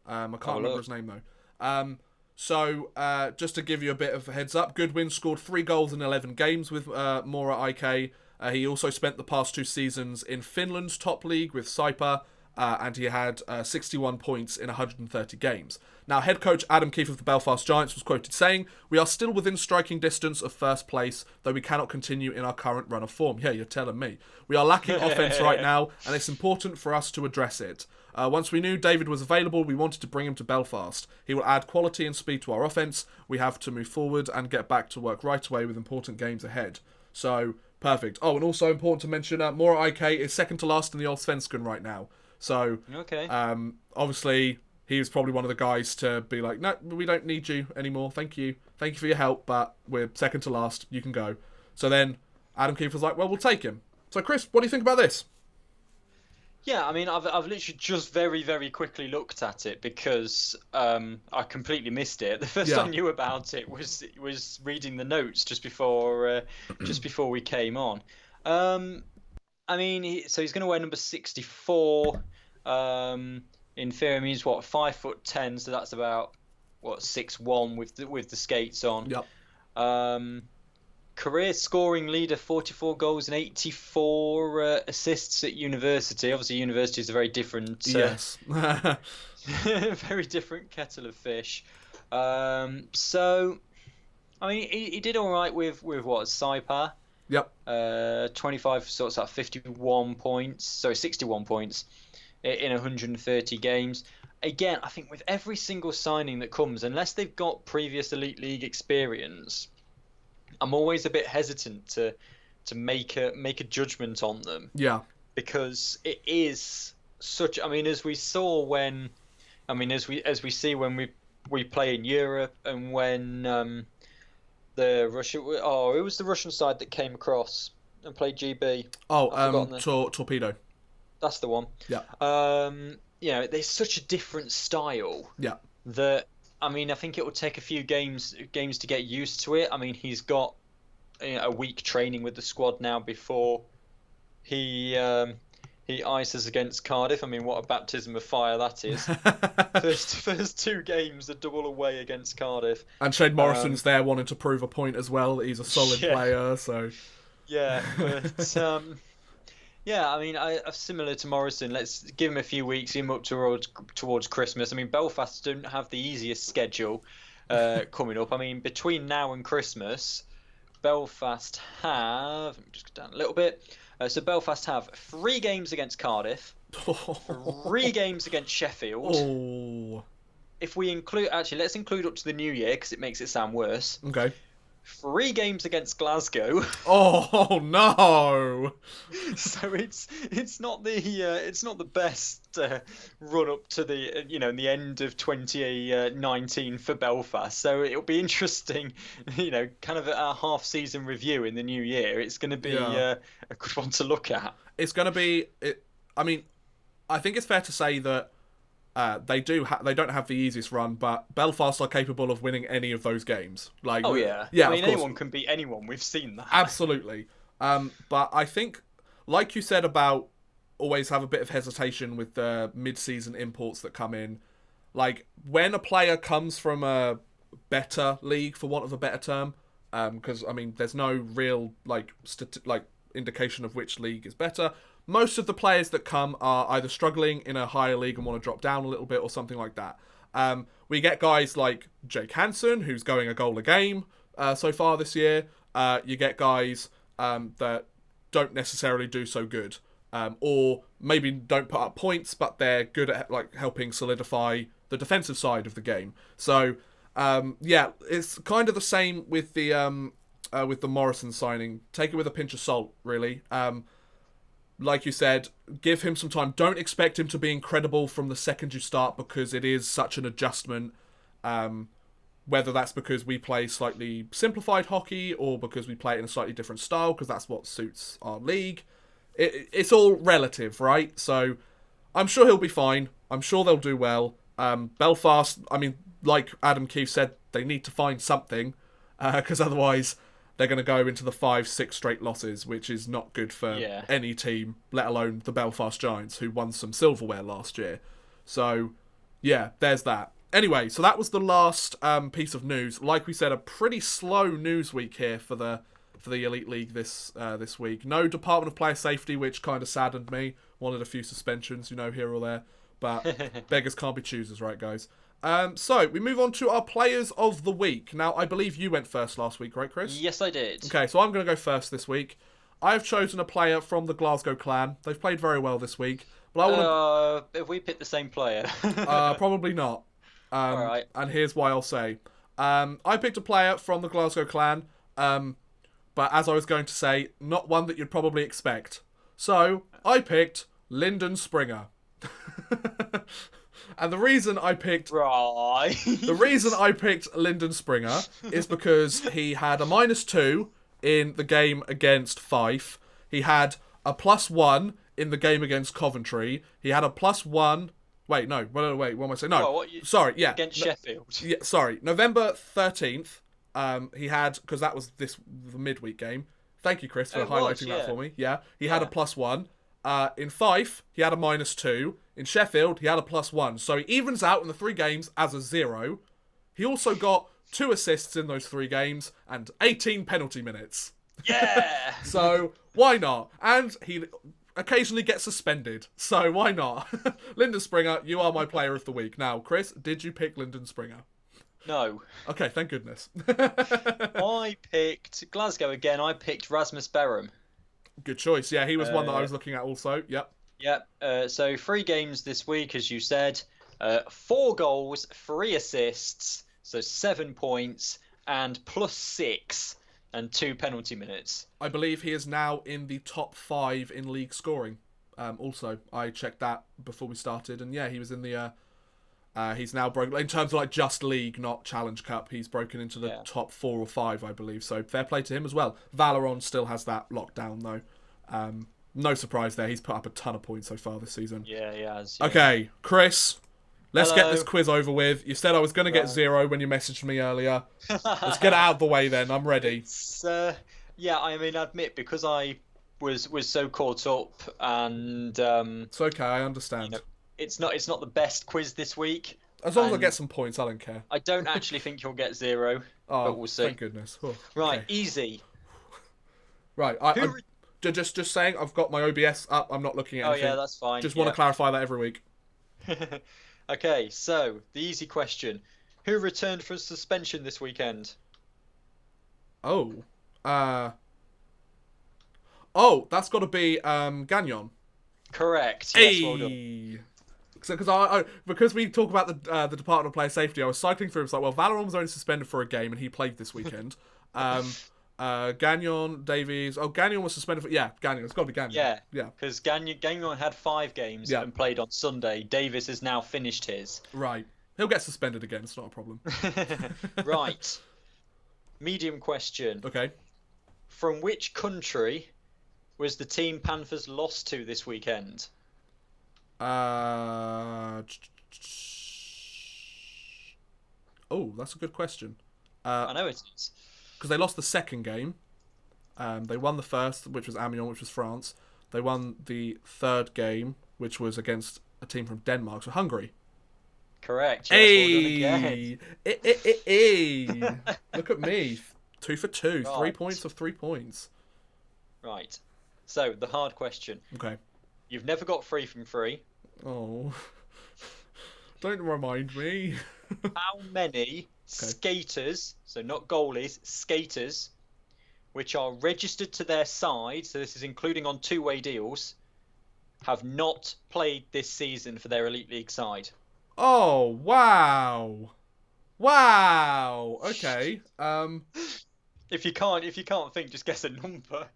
I can't remember his name though. So, just to give you a bit of a heads up, Goodwin scored 3 goals in 11 games with Mora IK. He also spent the past 2 seasons in Finland's top league with Saipa, and he had 61 points in 130 games. Now, head coach Adam Keefe of the Belfast Giants was quoted saying, "We are still within striking distance of first place, though we cannot continue in our current run of form." Yeah, you're telling me. "We are lacking offense right now, and it's important for us to address it. Once we knew David was available, we wanted to bring him to Belfast. He will add quality and speed to our offense. We have to move forward and get back to work right away with important games ahead." So, perfect. Oh, and also important to mention, Mora IK is second to last in the Allsvenskan right now. So, obviously, he was probably one of the guys to be like, "No, we don't need you anymore. Thank you for your help, but we're second to last. You can go." So then Adam Keefe was like, "Well, we'll take him." So, Chris, what do you think about this? Yeah, I mean, I've literally just very, very quickly looked at it because I completely missed it. The first I knew about it was reading the notes just before we came on. I mean, he's going to wear number 64. In theory, he's 5'10", so that's about 6'1" with the skates on. Yep. Career scoring leader, 44 goals and 84 assists at university. Obviously, university is a very different, very different kettle of fish. So, I mean, he did all right with what Saipa. Yep. 25 sorts out 51 points, sorry, 61 points in 130 games. Again, I think with every single signing that comes, unless they've got previous Elite League experience, I'm always a bit hesitant to make a judgment on them Yeah. because it is such. I mean, as we saw when, I mean, as we see when we play in Europe and when the Russia. Oh, it was the Russian side that came across and played GB. Oh, I've forgotten the. Torpedo. That's the one. Yeah. You know, there's such a different style Yeah. that I mean, I think it will take a few games to get used to it. I mean, he's got a week training with the squad now before he ices against Cardiff. I mean, what a baptism of fire that is. First two games, a double away against Cardiff. And Shane Morrison's there wanting to prove a point as well. He's a solid player, so... Yeah, but... yeah, I mean, similar to Morrison, let's give him a few weeks, him up towards Christmas. I mean, Belfast don't have the easiest schedule coming up. I mean, between now and Christmas, Belfast have... Let me just go down a little bit. So Belfast have 3 games against Cardiff, 3 games against Sheffield. Oh. If we include... Actually, let's include up to the New Year, because it makes it sound worse. Okay. 3 games against Glasgow. Oh no! So it's not the best run up to the the end of 2019 for Belfast. So it'll be interesting, kind of our half season review in the new year. It's going to be a good one to look at. It's going to be. I mean, I think it's fair to say that. They don't have the easiest run, but Belfast are capable of winning any of those games. Like, oh yeah, yeah. I mean, anyone can beat anyone. We've seen that. Absolutely. But I think, like you said about always have a bit of hesitation with the mid-season imports that come in. Like when a player comes from a better league, for want of a better term, because I mean, there's no real indication of which league is better. Most of the players that come are either struggling in a higher league and want to drop down a little bit or something like that. We get guys like Jake Hansen, who's going a goal a game so far this year. You get guys that don't necessarily do so good. Or maybe don't put up points, but they're good at helping solidify the defensive side of the game. So, it's kind of the same with the Morrison signing. Take it with a pinch of salt, really. Like you said, give him some time. Don't expect him to be incredible from the second you start because it is such an adjustment. Whether that's because we play slightly simplified hockey or because we play it in a slightly different style because that's what suits our league. It's all relative, right? So I'm sure he'll be fine. I'm sure they'll do well. Belfast, I mean, like Adam Keefe said, they need to find something because otherwise... they're going to go into the 5-6 straight losses, which is not good for any team, let alone the Belfast Giants, who won some silverware last year. So, yeah, there's that. Anyway, so that was the last piece of news. Like we said, a pretty slow news week here for the Elite League this week. No Department of Player Safety, which kind of saddened me. Wanted a few suspensions, here or there. But beggars can't be choosers, right, guys? So, we move on to our players of the week. Now, I believe you went first last week, right, Chris? Yes, I did. Okay, so I'm going to go first this week. I've chosen a player from the Glasgow clan. They've played very well this week. But I want Have we picked the same player? probably not. All right. And here's why I'll say. I picked a player from the Glasgow clan, but as I was going to say, not one that you'd probably expect. So, I picked Lyndon Springer. And the reason I picked Lyndon Springer is because he had a -2 in the game against Fife. He had a +1 in the game against Coventry. He had a +1. Wait, no. Wait. What am I saying? No. Sorry. Yeah. Against Sheffield. Yeah. Sorry. November 13th. He had, because that was the midweek game. Thank you, Chris, for highlighting that for me. Yeah. He had a +1. In Fife, he had a -2. In Sheffield, he had a +1. So he evens out in the 3 games as a 0. He also got 2 assists in those 3 games and 18 penalty minutes. Yeah! So, why not? And he occasionally gets suspended. So, why not? Lyndon Springer, you are my player of the week. Now, Chris, did you pick Lyndon Springer? No. Okay, thank goodness. I picked Glasgow again. I picked Rasmus Berrum. Good choice. Yeah, he was one that I Uh, was looking at also. Yep. Yep. So 3 games this week, as you said. 4 goals, 3 assists, so 7 points, and +6 and 2 penalty minutes. I believe he is now in the top 5 in league scoring. Also, I checked that before we started, and yeah, he was in the. He's now broken in terms of like just league, not Challenge Cup. He's broken into the top 4 or 5, I believe. So fair play to him as well. Valoron still has that locked down though. No surprise there. He's put up a ton of points so far this season. Yeah, he has. Yeah. Okay, Chris. Let's Hello. get this quiz over with. You said I was going to get 0 when you messaged me earlier. Let's get it out of the way then. I'm ready. Yeah, I mean, I admit, because I was so caught up, and It's okay, I understand. it's not the best quiz this week. As long as I get some points, I don't care. I don't actually think you'll get 0, but we'll see. Thank goodness. Oh, Right, okay. easy. Right, I'm just saying I've got my OBS up. I'm not looking at anything. Oh yeah, that's fine. Just want to clarify that every week. Okay, so the easy question: who returned from suspension this weekend? Oh, that's got to be Gagnon. Correct. Yes, well done. Hey. So, because we talk about the Department of Player Safety, I was cycling through. It's like, well, Valoron was only suspended for a game, and he played this weekend. Gagnon, Davies. Oh, Gagnon was suspended for. Yeah, Gagnon. It's got to be Gagnon. Yeah. Yeah. Because Gagnon had 5 games and played on Sunday. Davis has now finished his. Right. He'll get suspended again. It's not a problem. Right. Medium question. Okay. From which country was the team Panthers lost to this weekend? Oh, that's a good question. I know it is. Because they lost the second game. They won the first, which was Amiens, which was France. They won the third game, which was against a team from Denmark, so Hungary. Correct. Yes, well done again. Hey. Look at me. 2 for 2. Right. 3 points of 3 points. Right. So, the hard question. Okay. You've never got 3 from 3. Oh. Don't remind me. How many skaters, so not goalies, skaters, which are registered to their side, so this is including on 2-way deals, have not played this season for their Elite League side? Oh, wow. Wow. Okay. If you can't think, just guess a number.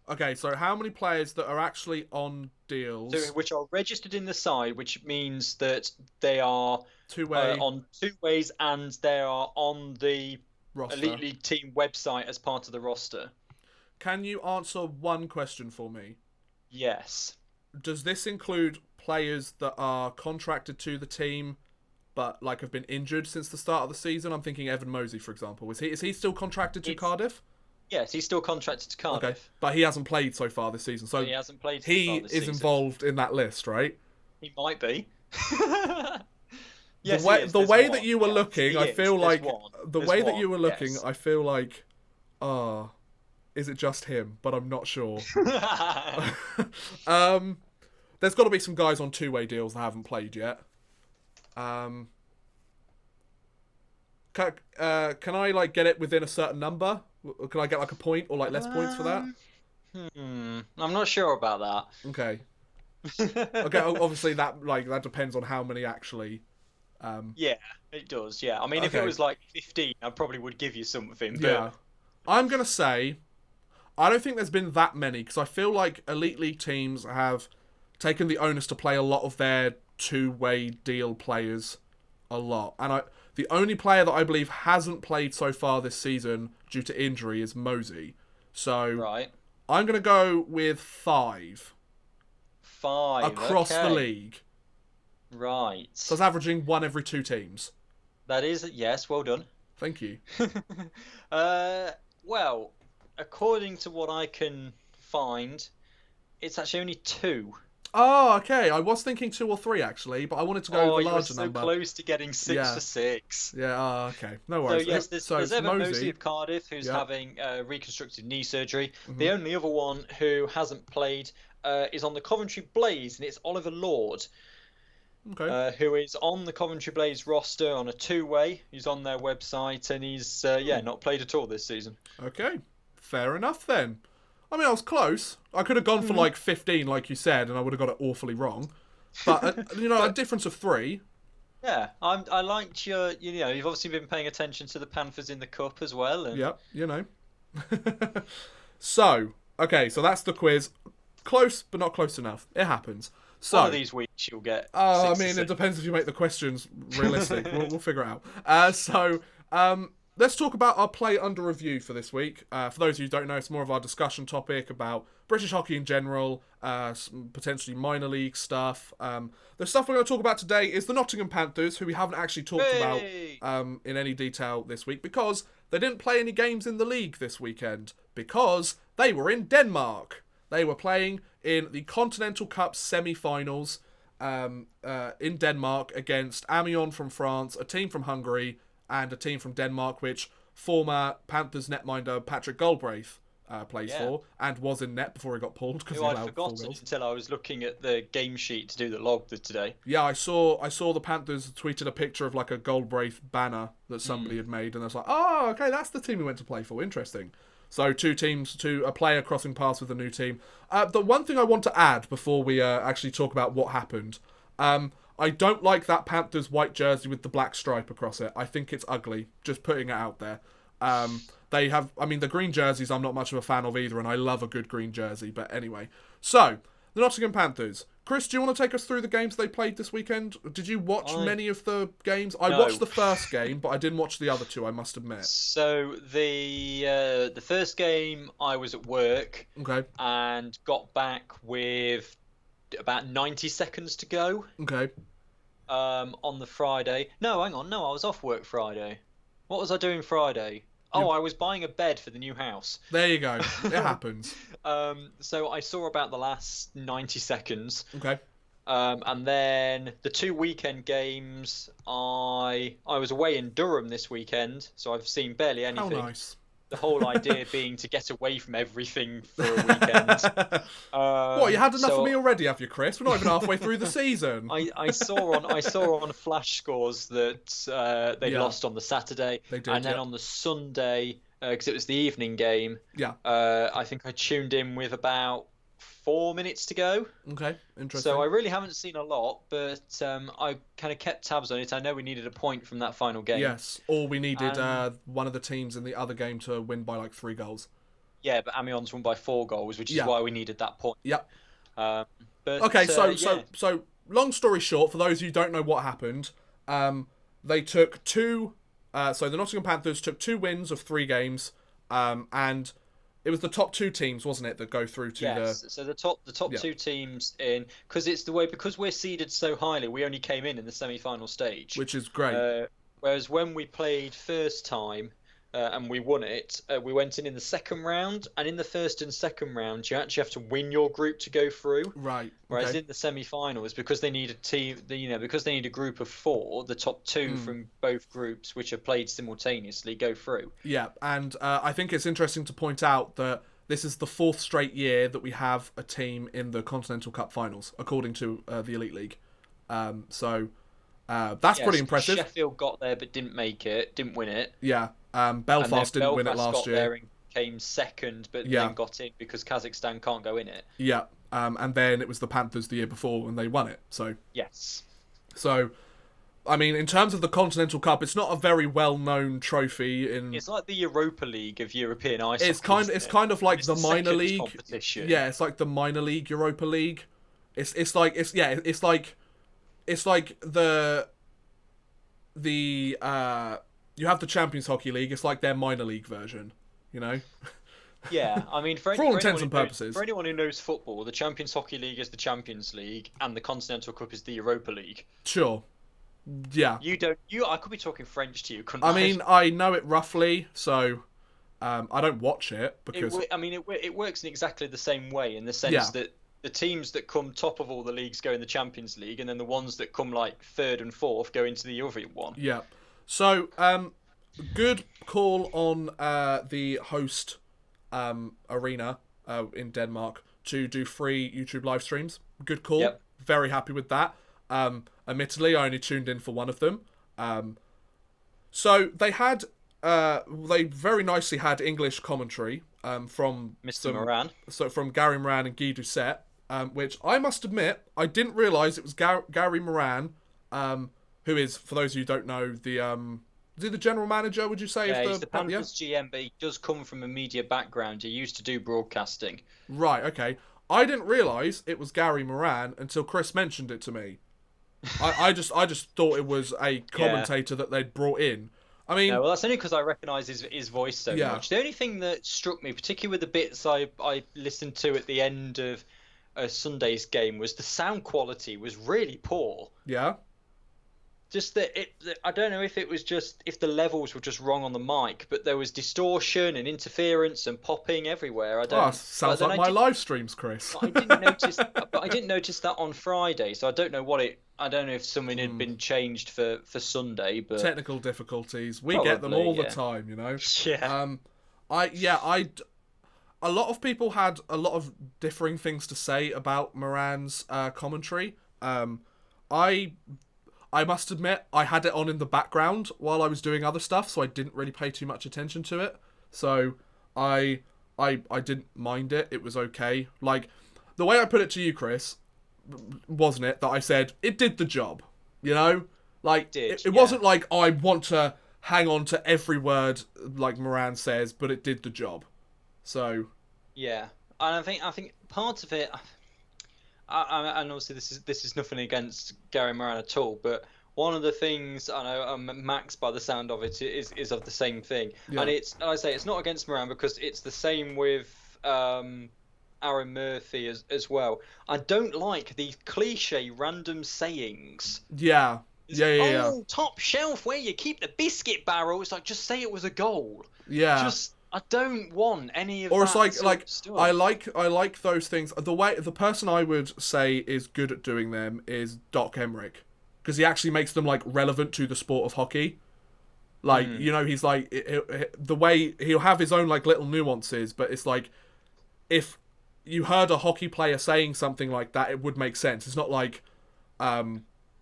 Okay, so how many players that are actually on deals? So, which are registered in the side, which means that they are Two-way on 2 ways and they are on the roster. Elite League team website as part of the roster. Can you answer one question for me? Yes. Does this include players that are contracted to the team but like have been injured since the start of the season? I'm thinking Evan Mosey, for example. Is he still contracted to Cardiff? Yes, he's still contracted to Cardiff. Okay, but he hasn't played so far this season. So he hasn't played. He is involved in that list, right? He might be. Yes, the way that you were looking, I feel like the way that you were looking, yes. I feel like, is it just him? But I'm not sure. There's got to be some guys on 2-way deals that haven't played yet. Can I like get it within a certain number? Can I get like a point or like less points for that? I'm not sure about that. Okay. Okay. Obviously, that depends on how many actually. Yeah, it does. Yeah, I mean, if it was like 15, I probably would give you something. But... Yeah. I'm gonna say, I don't think there's been that many because I feel like Elite League teams have taken the onus to play a lot of their 2-way deal players a lot, and the only player that I believe hasn't played so far this season due to injury is Mosey. So right. I'm going to go with 5. 5 across the league. Right. So it's averaging 1 every 2 teams. That is, yes, well done. Thank you. Well, according to what I can find, it's actually only 2. Oh, okay. I was thinking 2 or 3 actually, but I wanted to go with a larger number. Oh, you were so close to getting 6 for 6. Yeah. Okay. No worries. So yes, there's Evan Mosey of Cardiff who's having reconstructed knee surgery. Mm-hmm. The only other one who hasn't played is on the Coventry Blaze, and it's Oliver Lord. Okay. who is on the Coventry Blaze roster on a two-way. He's on their website, and he's not played at all this season. Okay. Fair enough then. I mean, I was close. I could have gone for like 15, like you said, and I would have got it awfully wrong. But a difference of 3. Yeah, I liked you've obviously been paying attention to the Panthers in the cup as well. And... Yep. So, okay, so that's the quiz. Close, but not close enough. It happens. So, one of these weeks you'll get. I mean, it depends if you make the questions realistic. we'll figure it out. Let's talk about our play under review for this week. For those of you who don't know, it's more of our discussion topic about British hockey in general, potentially minor league stuff. The stuff we're going to talk about today is the Nottingham Panthers, who we haven't actually talked about in any detail this week because they didn't play any games in the league this weekend because they were in Denmark. They were playing in the Continental Cup semi-finals in Denmark against Amiens from France, a team from Hungary, and a team from Denmark, which former Panthers netminder Patrick Galbraith plays for, and was in net before he got pulled because he allowed 4 forgotten goals. until I was looking at the game sheet to do the log today. Yeah, I saw the Panthers tweeted a picture of like a Galbraith banner that somebody had made, and I was like, oh, okay, that's the team he went to play for. Interesting. So 2 teams, a player crossing paths with a new team. The one thing I want to add before we actually talk about what happened, I don't like that Panthers white jersey with the black stripe across it. I think it's ugly. Just putting it out there. They have, the green jerseys I'm not much of a fan of either, and I love a good green jersey. But anyway, so the Nottingham Panthers. Chris, do you want to take us through the games they played this weekend? Did you watch many of the games? I watched the first game, but I didn't watch the other 2, I must admit. So the first game I was at work, and got back with about 90 seconds to go. Okay. On the Friday. No, hang on. No, I was off work Friday. What was I doing Friday? Oh, I was buying a bed for the new house. There you go. It happens. So I saw about the last 90 seconds. Okay. And then the 2 weekend games, I was away in Durham this weekend, so I've seen barely anything. How nice. The whole idea being to get away from everything for a weekend. What, you had enough of me already, have you, Chris? We're not even halfway through the season. I saw on Flash Scores that they lost on the Saturday. They did, and then on the Sunday, because it was the evening game, I think I tuned in with about 4 minutes to go. Okay, interesting. So I really haven't seen a lot, but I kind of kept tabs on it. I know we needed a point from that final game. Yes, or we needed one of the teams in the other game to win by like 3 goals. Yeah, but Amiens won by 4 goals, which is why we needed that point. Yep. But okay, so long story short, for those who don't know what happened, they took 2. So the Nottingham Panthers took 2 wins of 3 games, and it was the top 2 teams, wasn't it, that go through to so the top 2 teams in, because we're seeded so highly, we only came in the semi-final stage, which is great. Whereas when we played first time and we won it, we went in the second round, and in the first and second round, you actually have to win your group to go through. Right. Whereas in the semi-finals, because they need a team, because they need a group of 4, the top 2 from both groups, which are played simultaneously, go through. Yeah, and I think it's interesting to point out that this is the 4th straight year that we have a team in the Continental Cup finals, according to the Elite League. So that's pretty impressive. Sheffield got there but didn't make it, didn't win it. Yeah. Belfast didn't win it last year. There and came second, but then got in because Kazakhstan can't go in it. Yeah. And then it was the Panthers the year before and they won it. So yes. So, I mean, in terms of the Continental Cup, it's not a very well-known trophy. It's like the Europa League of European ice hockey. It's kind of like the minor league competition. Yeah, it's like the minor league Europa League. It's like the you have the Champions Hockey League. It's like their minor league version, you know. Yeah, I mean, for all intents and purposes, for anyone who knows football, the Champions Hockey League is the Champions League, and the Continental Cup is the Europa League. Sure. Yeah. I could be talking French to you, couldn't I? I mean, I know it roughly, so I don't watch it because it works in exactly the same way in the sense that the teams that come top of all the leagues go in the Champions League, and then the ones that come like 3rd and 4th go into the other one. Yeah. So, good call on the host arena in Denmark to do free YouTube live streams. Good call. Yep. Very happy with that. Admittedly, I only tuned in for one of them. So they had, they very nicely had English commentary from Mr. Moran. So from Gary Moran and Guy Doucette, which I must admit I didn't realise it was Gary Moran, who is, for those of you who don't know, is he the general manager? Would you say? Yeah, he's the Panthers GM, but he does come from a media background. He used to do broadcasting. Right. Okay. I didn't realise it was Gary Moran until Chris mentioned it to me. I just thought it was a commentator that they'd brought in. I mean, no, well, that's only because I recognise his voice so much. The only thing that struck me, particularly with the bits I listened to at the end of Sunday's game, was the sound quality was really poor. Yeah. Just that I don't know if it was just if the levels were just wrong on the mic, but there was distortion and interference and popping everywhere. I don't. Sounds like my live streams, Chris. I didn't notice. But I didn't notice that on Friday, so I don't know I don't know if something had been changed for Sunday, but technical difficulties. We get them all the time, you know. Yeah. A lot of people had a lot of differing things to say about Moran's commentary. I must admit, I had it on in the background while I was doing other stuff, so I didn't really pay too much attention to it. So I didn't mind it. It was okay. Like, the way I put it to you, Chris, wasn't it, that I said, it did the job, you know? Like, it wasn't like, I want to hang on to every word like Moran says, but it did the job. So... Yeah, and I think part of it... and obviously this is nothing against Gary Moran at all, but one of the things I know Max, by the sound of it, is of the same thing, and it's not against Moran because it's the same with Aaron Murphy as well. I don't like these cliche random sayings. Yeah. Oh, top shelf where you keep the biscuit barrel. It's like, just say it was a goal. Yeah. I don't want any of that. Or it's like stuff. I like those things. The person I would say is good at doing them is Doc Emmerich, because he actually makes them like relevant to the sport of hockey. Like you know, he's like the way he'll have his own like little nuances, but it's like if you heard a hockey player saying something like that, it would make sense. It's not like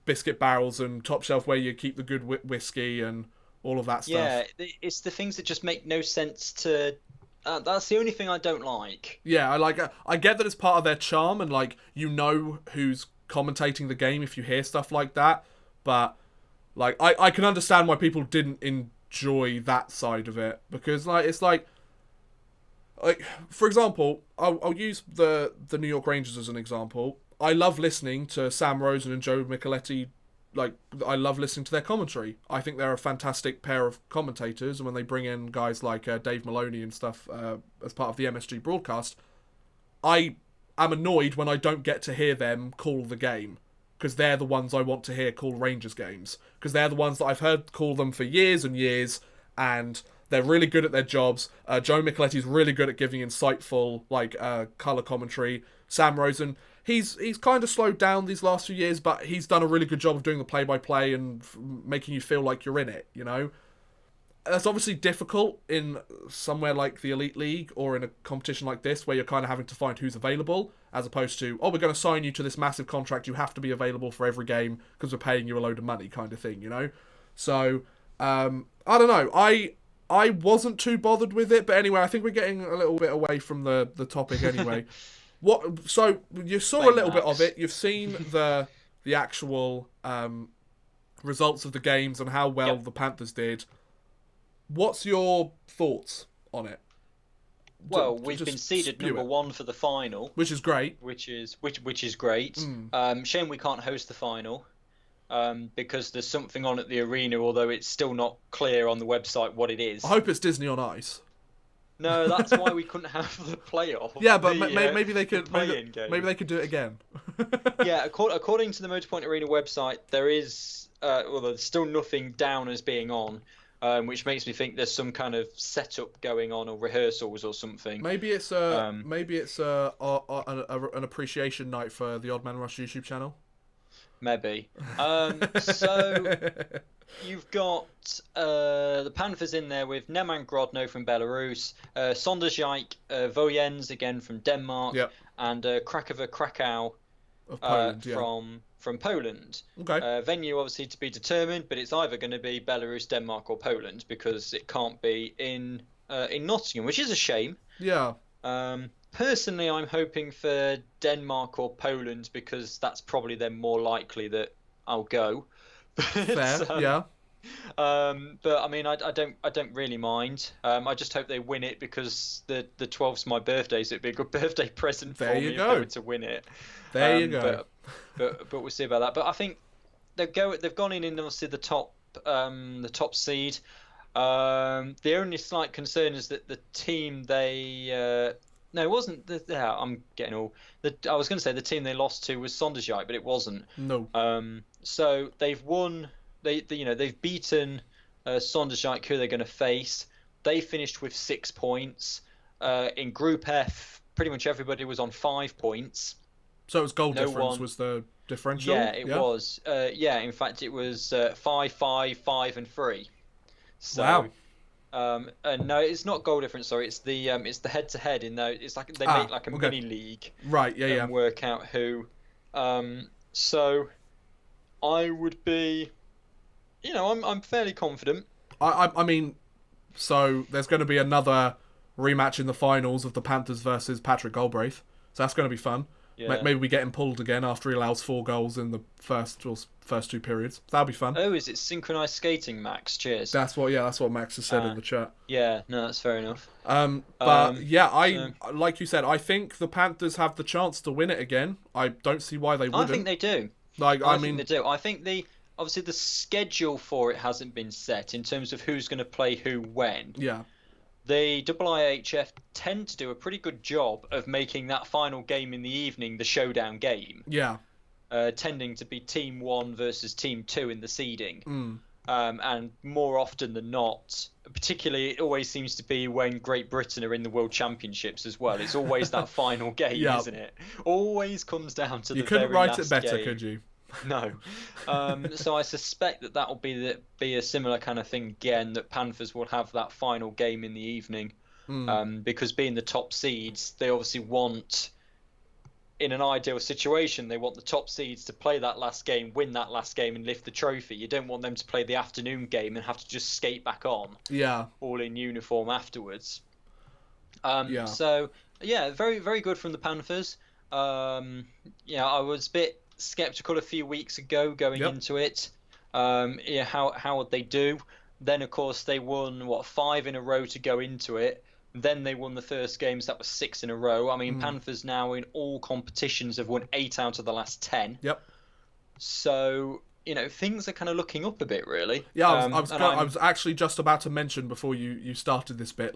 biscuit barrels and top shelf where you keep the good whiskey and all of that stuff. Yeah, it's the things that just make no sense to... that's the only thing I don't like. Yeah, I get that it's part of their charm, and like, you know who's commentating the game if you hear stuff like that, but like, I can understand why people didn't enjoy that side of it, because like, it's like for example, I'll use the New York Rangers as an example. I love listening to Sam Rosen and Joe Micheletti. Like, I love listening to their commentary. I think they're a fantastic pair of commentators, and when they bring in guys like Dave Maloney and stuff as part of the MSG broadcast, I am annoyed when I don't get to hear them call the game, because they're the ones I want to hear call Rangers games, because they're the ones that I've heard call them for years and years, and they're really good at their jobs. Joe Micheletti's really good at giving insightful, like, colour commentary. Sam Rosen... He's kind of slowed down these last few years, but he's done a really good job of doing the play-by-play and making you feel like you're in it, you know? That's obviously difficult in somewhere like the Elite League or in a competition like this where you're kind of having to find who's available, as opposed to, oh, we're going to sign you to this massive contract, you have to be available for every game because we're paying you a load of money kind of thing, you know? So, I don't know. I wasn't too bothered with it, but anyway, I think we're getting a little bit away from the topic anyway. So you saw a little bit of it. You've seen the actual results of the games and how well the Panthers did. What's your thoughts on it? Well, we've been seeded number 1 for the final, which is great. Which is great. Shame we can't host the final because there's something on at the arena, although it's still not clear on the website what it is. I hope it's Disney on Ice. No, that's why we couldn't have the playoff. Yeah, but maybe they could. Maybe they could do it again. Yeah, according to the Motorpoint Arena website, there is there's still nothing down as being on, which makes me think there's some kind of setup going on or rehearsals or something. Maybe it's an appreciation night for the Odd Man Rush YouTube channel. Maybe. So you've got the Panthers in there with Neman Grodno from Belarus, Sondersjijk Voyens again from Denmark, and Krakow Of Poland, yeah. from Poland. Okay. Venue obviously to be determined, but it's either going to be Belarus, Denmark, or Poland because it can't be in Nottingham, which is a shame. Yeah. Personally, I'm hoping for Denmark or Poland because that's probably then more likely that I'll go. Fair. Yeah. But I mean, I don't really mind. I just hope they win it because the 12th's my birthday, so it'd be a good birthday present for me if they were to win it. There you go. But we'll see about that. But I think they've gone in obviously the top seed. The only slight concern is that the team they no, it wasn't. I'm getting all. I was going to say the team they lost to was Sonderjyk, but it wasn't. No. So they've won. They've beaten Sonderjyk, who they're going to face. They finished with 6 points. In Group F, pretty much everybody was on 5 points. So it was goal difference was the differential? Yeah, it was. In fact, it was 5, 5, 5, and 3. So, wow. No, it's not goal difference. Sorry, it's the head-to-head. It's like they make like a mini league. Right. Yeah. And work out who. So, I would be. I'm fairly confident. I mean, so there's going to be another rematch in the finals of the Panthers versus Patrick Galbraith. So that's going to be fun. Yeah. Maybe we get him pulled again after he allows 4 goals in the first 2 periods. That'll be fun. Oh, is it synchronized skating, Max? Cheers. That's what Max has said in the chat. Yeah, no, that's fair enough. Like you said, I think the Panthers have the chance to win it again. I don't see why they wouldn't. I think they do. I think they do. I think obviously the schedule for it hasn't been set in terms of who's going to play who when. Yeah. The IIHF tend to do a pretty good job of making that final game in the evening the showdown game. Yeah. Tending to be Team 1 versus Team 2 in the seeding. Mm. And more often than not, particularly it always seems to be when Great Britain are in the World Championships as well. It's always that final game, isn't it? Always comes down to the very last game. You couldn't write it better, could you? No. So I suspect that will be a similar kind of thing again, that Panthers will have that final game in the evening. Because being the top seeds, they obviously want, in an ideal situation, they want the top seeds to play that last game, win that last game and lift the trophy. You don't want them to play the afternoon game and have to just skate back on. Yeah. All in uniform afterwards. So, very, very good from the Panthers. I was a bit skeptical a few weeks ago going into it. How would they do? Then, of course, they won, 5 in a row to go into it. Then they won the first games. That was 6 in a row. I mean, Panthers now in all competitions have won 8 out of the last 10. Yep. So, things are kind of looking up a bit, really. Yeah, I was actually just about to mention before you started this bit,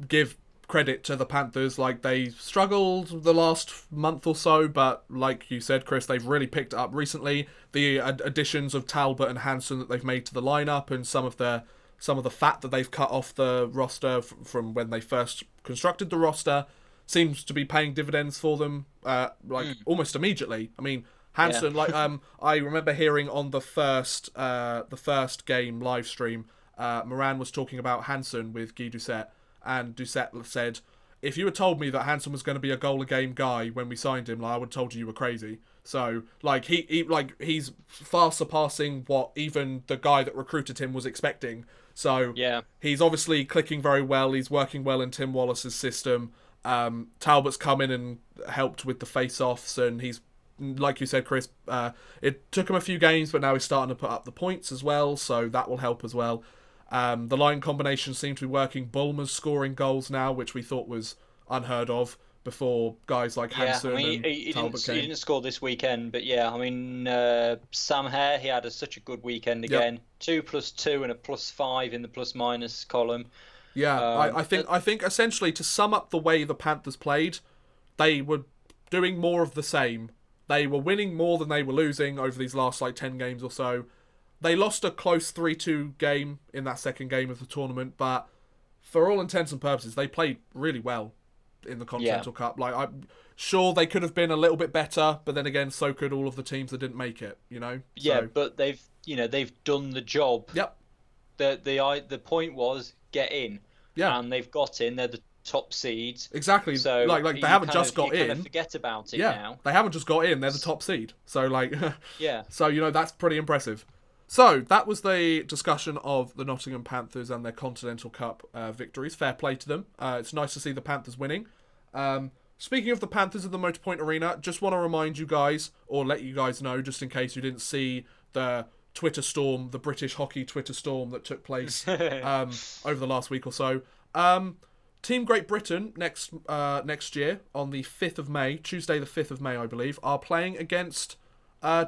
give credit to the Panthers. They struggled the last month or so, but like you said, Chris, they've really picked it up recently. The additions of Talbot and Hansen that they've made to the lineup, and some of the fat that they've cut off the roster from when they first constructed the roster seems to be paying dividends for them almost immediately. I mean, Hansen, I remember hearing on the first game live stream, Moran was talking about Hansen with Guy Doucet, and Doucet said, if you had told me that Hansen was going to be a goal a game guy when we signed him, I would have told you were crazy. So he's far surpassing what even the guy that recruited him was expecting. So he's obviously clicking very well. He's working well in Tim Wallace's system. Talbot's come in and helped with the face-offs, and he's, like you said, Chris, it took him a few games, but now he's starting to put up the points as well, so that will help as well. The line combination seems to be working. Bulmer's scoring goals now, which we thought was unheard of before guys like Hansen and Talbot came. He didn't score this weekend, but Sam Hare, he had such a good weekend again. 2 + 2 and a +5 in the plus-minus column. Yeah, I think essentially, to sum up the way the Panthers played, they were doing more of the same. They were winning more than they were losing over these last 10 games or so. They lost a close 3-2 game in that second game of the tournament, but for all intents and purposes, they played really well in the Continental Cup. I'm sure they could have been a little bit better, but then again, so could all of the teams that didn't make it. But they've done the job. Yep. The point was get in. Yeah. And they've got in. They're top seed. Exactly. So Like they haven't just got you in. kind of forget about it Yeah, now. they haven't just got in. They're the top seed. So like, Yeah. so that's pretty impressive. So that was the discussion of the Nottingham Panthers and their Continental Cup victories. Fair play to them. It's nice to see the Panthers winning. Speaking of the Panthers in the Motorpoint Arena, just want to remind you guys, or let you guys know, just in case you didn't see the Twitter storm, the British hockey Twitter storm that took place over the last week or so. Team Great Britain next year on the 5th of May, Tuesday the 5th of May, I believe, are playing against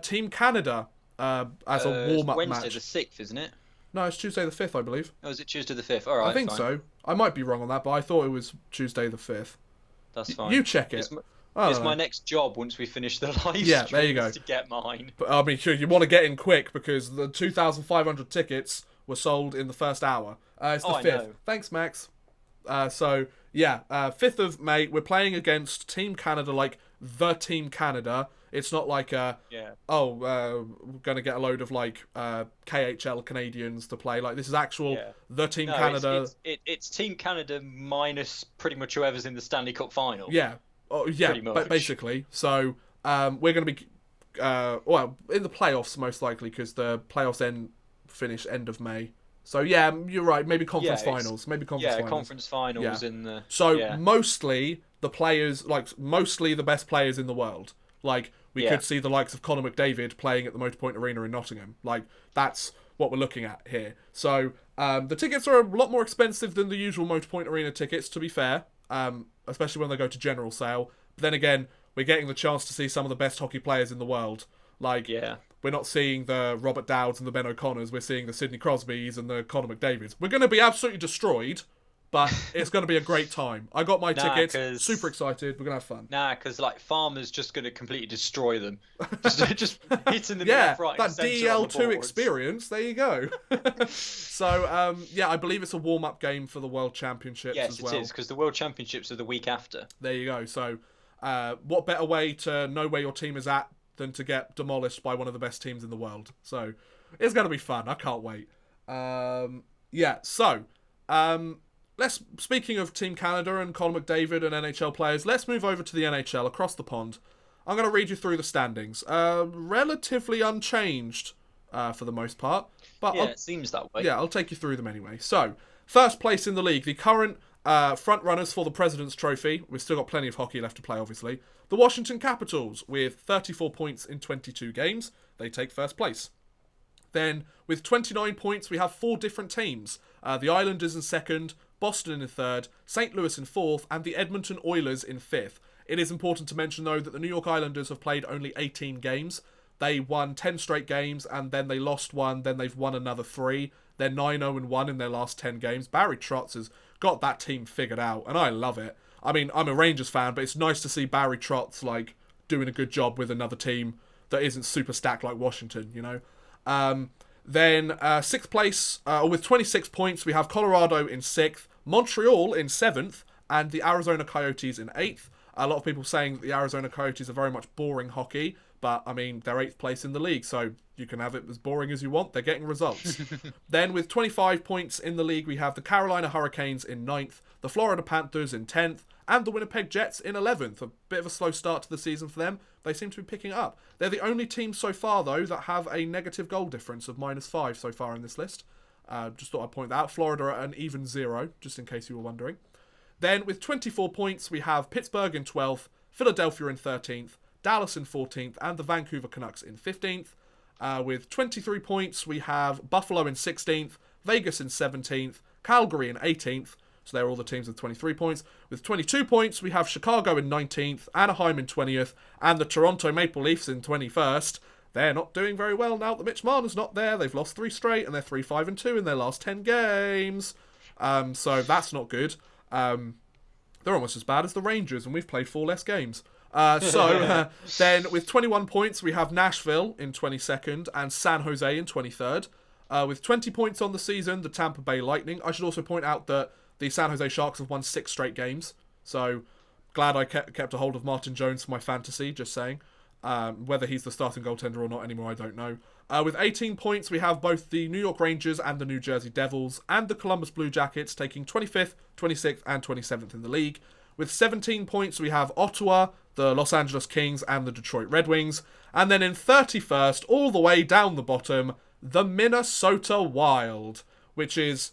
Team Canada as a warm-up match. Wednesday the 6th, isn't it? No, it's Tuesday the 5th, I believe. Oh, is it Tuesday the 5th? All right, I think fine. so. I might be wrong on that, but I thought it was Tuesday the 5th. That's fine. You check it. It's my next job once we finish the live Yeah, there you stream go. is to get mine. But I mean, you want to get in quick because the 2,500 tickets were sold in the first hour. It's the 5th. know. Thanks, Max. 5th of May, we're playing against Team Canada, like the Team Canada. It's not like we're going to get a load of like KHL Canadians to play. Like this is actual the Team Canada. It's Team Canada minus pretty much whoever's in the Stanley Cup final. Yeah. Oh, yeah, but basically. So we're going to be in the playoffs most likely because the playoffs finish end of May. So yeah, you're right. Maybe conference finals. Maybe conference finals. Conference finals in the. So mostly the players, like mostly the best players in the world. Like we could see the likes of Conor McDavid playing at the Motorpoint Arena in Nottingham. Like that's what we're looking at here. So the tickets are a lot more expensive than the usual Motorpoint Arena tickets. To be fair, especially when they go to general sale. But then again, we're getting the chance to see some of the best hockey players in the world. Like we're not seeing the Robert Dowds and the Ben O'Connors. We're seeing the Sidney Crosbys and the Conor McDavids. We're going to be absolutely destroyed, but it's going to be a great time. I got my tickets. Super excited. We're going to have fun. Because like Farmer's just going to completely destroy them. just hitting them left, right, that and DL2 experience. There you go. So, I believe it's a warm-up game for the World Championships as well. Yes, it is, because the World Championships are the week after. There you go. So, what better way to know where your team is at than to get demolished by one of the best teams in the world. So it's going to be fun. I can't wait. Speaking of Team Canada and Conor McDavid and NHL players, let's move over to the NHL across the pond. I'm going to read you through the standings. Relatively unchanged for the most part. But it seems that way. Yeah, I'll take you through them anyway. So, first place in the league, the current front runners for the President's Trophy. We've still got plenty of hockey left to play, obviously. The Washington Capitals, with 34 points in 22 games. They take first place. Then, with 29 points, we have 4 different teams. The Islanders in second, Boston in third, St. Louis in fourth, and the Edmonton Oilers in fifth. It is important to mention, though, that the New York Islanders have played only 18 games. They won 10 straight games, and then they lost one, then they've won another 3. They're 9-0-1 in their last 10 games. Barry Trotz has got that team figured out, and I love it. I mean, I'm a Rangers fan, but it's nice to see Barry Trotz, like, doing a good job with another team that isn't super stacked like Washington, you know? Then, sixth place, with 26 points, we have Colorado in 6th, Montreal in 7th, and the Arizona Coyotes in 8th. A lot of people saying that the Arizona Coyotes are very much boring hockey, but, I mean, they're 8th place in the league, so you can have it as boring as you want. They're getting results. Then, with 25 points in the league, we have the Carolina Hurricanes in 9th, the Florida Panthers in 10th, and the Winnipeg Jets in 11th. A bit of a slow start to the season for them. They seem to be picking it up. They're the only team so far, though, that have a negative goal difference of -5 so far in this list. Just thought I'd point that out. Florida are an even 0, just in case you were wondering. Then, with 24 points, we have Pittsburgh in 12th, Philadelphia in 13th, Dallas in 14th, and the Vancouver Canucks in 15th. With 23 points, we have Buffalo in 16th, Vegas in 17th, Calgary in 18th. So they're all the teams with 23 points. With 22 points, we have Chicago in 19th, Anaheim in 20th, and the Toronto Maple Leafs in 21st. They're not doing very well now that Mitch Marner's not there. They've lost 3 straight, and they're 3-5-2 in their last 10 games. So that's not good. They're almost as bad as the Rangers, and we've played 4 less games. Then with 21 points, we have Nashville in 22nd and San Jose in 23rd. With 20 points on the season, the Tampa Bay Lightning. I should also point out that the San Jose Sharks have won 6 straight games. So glad I kept a hold of Martin Jones for my fantasy, just saying. Whether he's the starting goaltender or not anymore, I don't know. With 18 points, we have both the New York Rangers and the New Jersey Devils, and the Columbus Blue Jackets taking 25th, 26th, and 27th in the league. With 17 points, we have Ottawa, the Los Angeles Kings, and the Detroit Red Wings. And then in 31st, all the way down the bottom, the Minnesota Wild, which is...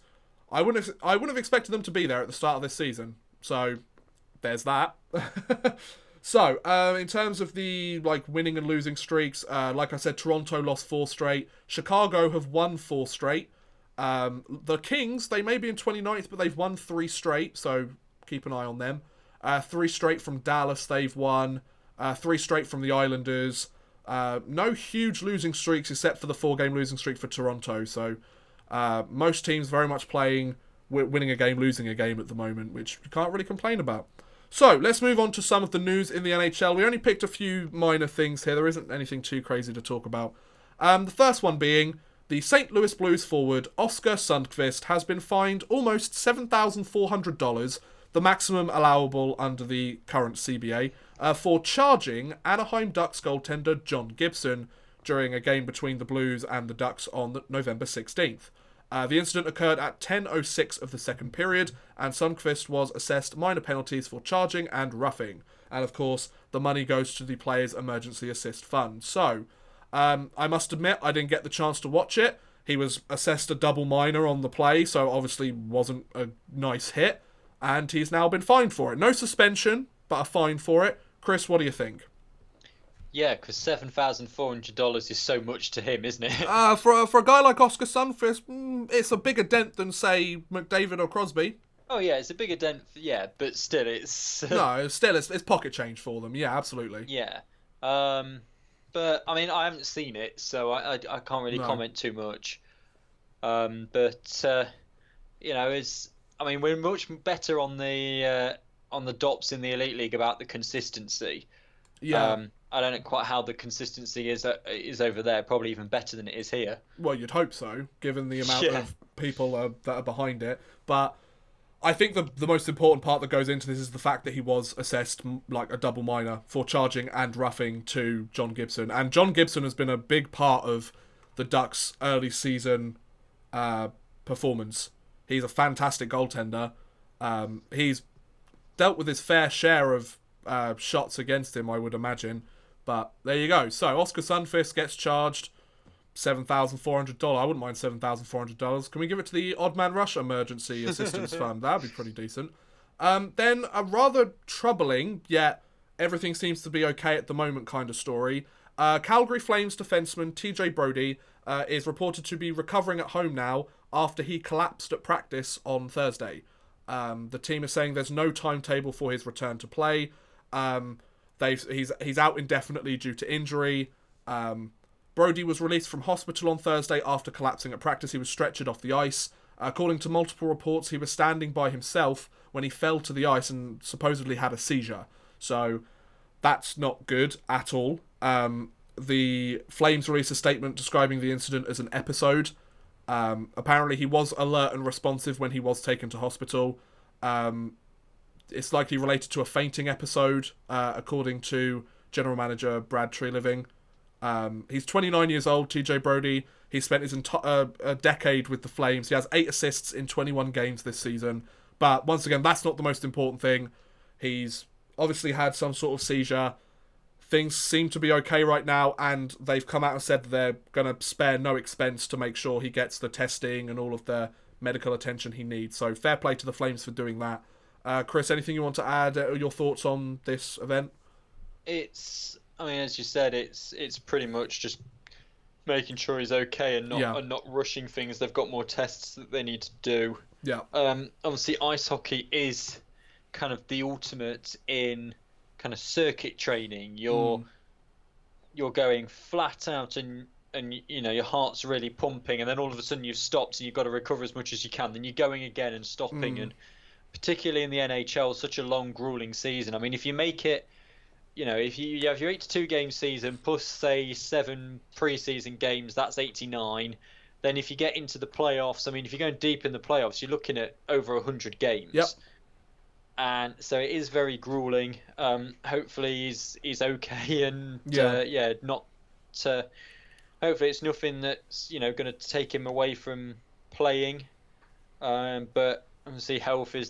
I wouldn't have expected them to be there at the start of this season. So, there's that. So, in terms of the winning and losing streaks, like I said, Toronto lost 4 straight. Chicago have won 4 straight. The Kings, they may be in 29th, but they've won 3 straight, so keep an eye on them. 3 straight from Dallas they've won. 3 straight from the Islanders. No huge losing streaks except for the 4-game losing streak for Toronto. So most teams very much playing winning a game, losing a game at the moment, which you can't really complain about. So let's move on to some of the news in the NHL. We only picked a few minor things here. There isn't anything too crazy to talk about. The first one being the St. Louis Blues forward Oskar Sundqvist has been fined almost $7,400, the maximum allowable under the current CBA, for charging Anaheim Ducks goaltender John Gibson during a game between the Blues and the Ducks on November 16th. The incident occurred at 10:06 of the second period, and Sundqvist was assessed minor penalties for charging and roughing. And of course, the money goes to the player's emergency assist fund. So, I must admit, I didn't get the chance to watch it. He was assessed a double minor on the play, so obviously wasn't a nice hit. And he's now been fined for it. No suspension, but a fine for it. Chris, what do you think? Yeah, because $7,400 is so much to him, isn't it? For a guy like Oskar Sundqvist, it's a bigger dent than, say, McDavid or Crosby. Oh, yeah, it's a bigger dent, yeah, but still it's... No, still, it's pocket change for them, yeah, absolutely. Yeah. But, I mean, I haven't seen it, so I can't really comment too much. But, you know, we're much better on the DOPS in the Elite League about the consistency. Yeah. I don't know quite how the consistency is over there. Probably even better than it is here. Well, you'd hope so, given the amount of people that are behind it. But I think the most important part that goes into this is the fact that he was assessed like a double minor for charging and roughing to John Gibson. And John Gibson has been a big part of the Ducks' early season performance. He's a fantastic goaltender. He's dealt with his fair share of shots against him, I would imagine. But there you go. So Oskar Sundqvist gets charged $7,400. I wouldn't mind $7,400. Can we give it to the Odd Man Rush Emergency Assistance Fund? That'd be pretty decent. Then a rather troubling, yet everything seems to be okay at the moment kind of story. Calgary Flames defenseman TJ Brodie is reported to be recovering at home now after he collapsed at practice on Thursday. The team is saying there's no timetable for his return to play. He's out indefinitely due to injury. Brodie was released from hospital on Thursday after collapsing at practice. He was stretchered off the ice. According to multiple reports, he was standing by himself when he fell to the ice and supposedly had a seizure. So that's not good at all. The Flames released a statement describing the incident as an episode. Apparently he was alert and responsive when he was taken to hospital. It's likely related to a fainting episode, according to General Manager Brad Treliving. He's 29 years old, TJ Brodie. He spent his entire decade with the Flames. He has 8 assists in 21 games this season. But once again, that's not the most important thing. He's obviously had some sort of seizure. Things seem to be okay right now, and they've come out and said that they're going to spare no expense to make sure he gets the testing and all of the medical attention he needs. So fair play to the Flames for doing that. Chris, anything you want to add? Your thoughts on this event? As you said, it's pretty much just making sure he's okay and not rushing things. They've got more tests that they need to do. Yeah. Obviously, ice hockey is kind of the ultimate in kind of circuit training. You're going flat out and you know your heart's really pumping, and then all of a sudden you've stopped and you've got to recover as much as you can. Then you're going again and stopping, and particularly in the NHL, such a long, grueling season. I mean, if you make it, you know, if you have your 82 game season plus say 7 preseason games, that's 89. Then if you get into the playoffs, I mean, if you're going deep in the playoffs, you're looking at over 100 games. Yep. and so it is very grueling. Hopefully he's okay, and Yeah. not. Hopefully it's nothing that's going to take him away from playing. But obviously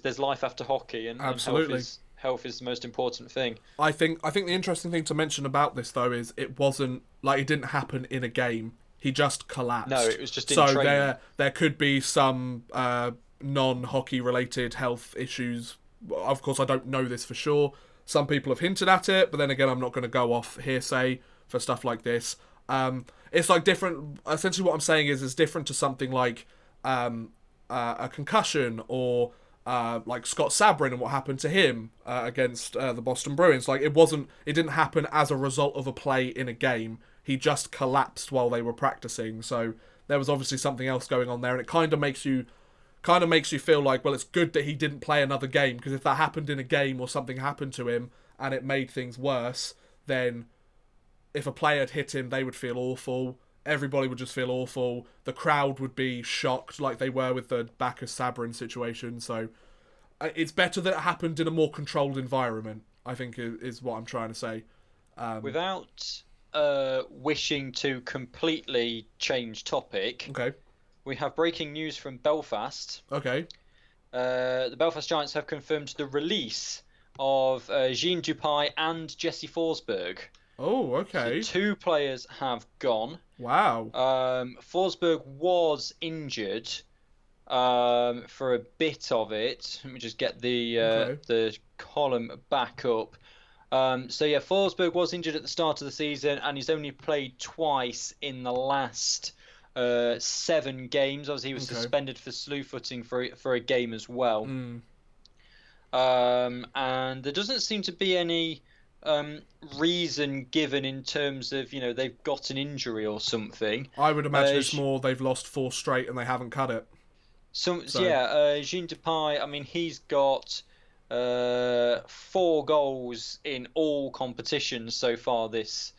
there's life after hockey, and Absolutely. health is the most important thing. I think the interesting thing to mention about this though is it wasn't like it didn't happen in a game. He just No, collapsed. it was just in So training. there could be some non-hockey related health issues. Of course, I don't know this for sure. Some people have hinted at it, but then again, I'm not going to go off hearsay for stuff like this. It's like different. Essentially, what I'm saying is different to something like a concussion or like Scott Sabrin and what happened to him against the Boston Bruins. Like it didn't happen as a result of a play in a game. He just collapsed while they were practicing. So there was obviously something else going on there, and it kind of makes you feel like, well, it's good that he didn't play another game, because if that happened in a game or something happened to him and it made things worse, then if a player had hit him, they would feel awful. Everybody would just feel awful. The crowd would be shocked, like they were with the Bacchus Sabrin situation. So it's better that it happened in a more controlled environment, I think, is what I'm trying to say. Without wishing to completely change topic, Okay. we have breaking news from Belfast. Okay. The Belfast Giants have confirmed the release of Jean Dupai and Jesse Forsberg. Oh, So okay. two players have gone. Wow. Forsberg was injured for a bit of it. Let me just get Okay. the column back up. Forsberg was injured at the start of the season, and he's only played twice in the last 7 games. Obviously, he was Okay. suspended for slew footing for a game as well. Mm. And there doesn't seem to be any reason given in terms of they've got an injury or something. I would imagine it's J- more they've lost 4 straight and they haven't cut it. So, Jean Depay. I mean, he's got 4 goals in all competitions so far this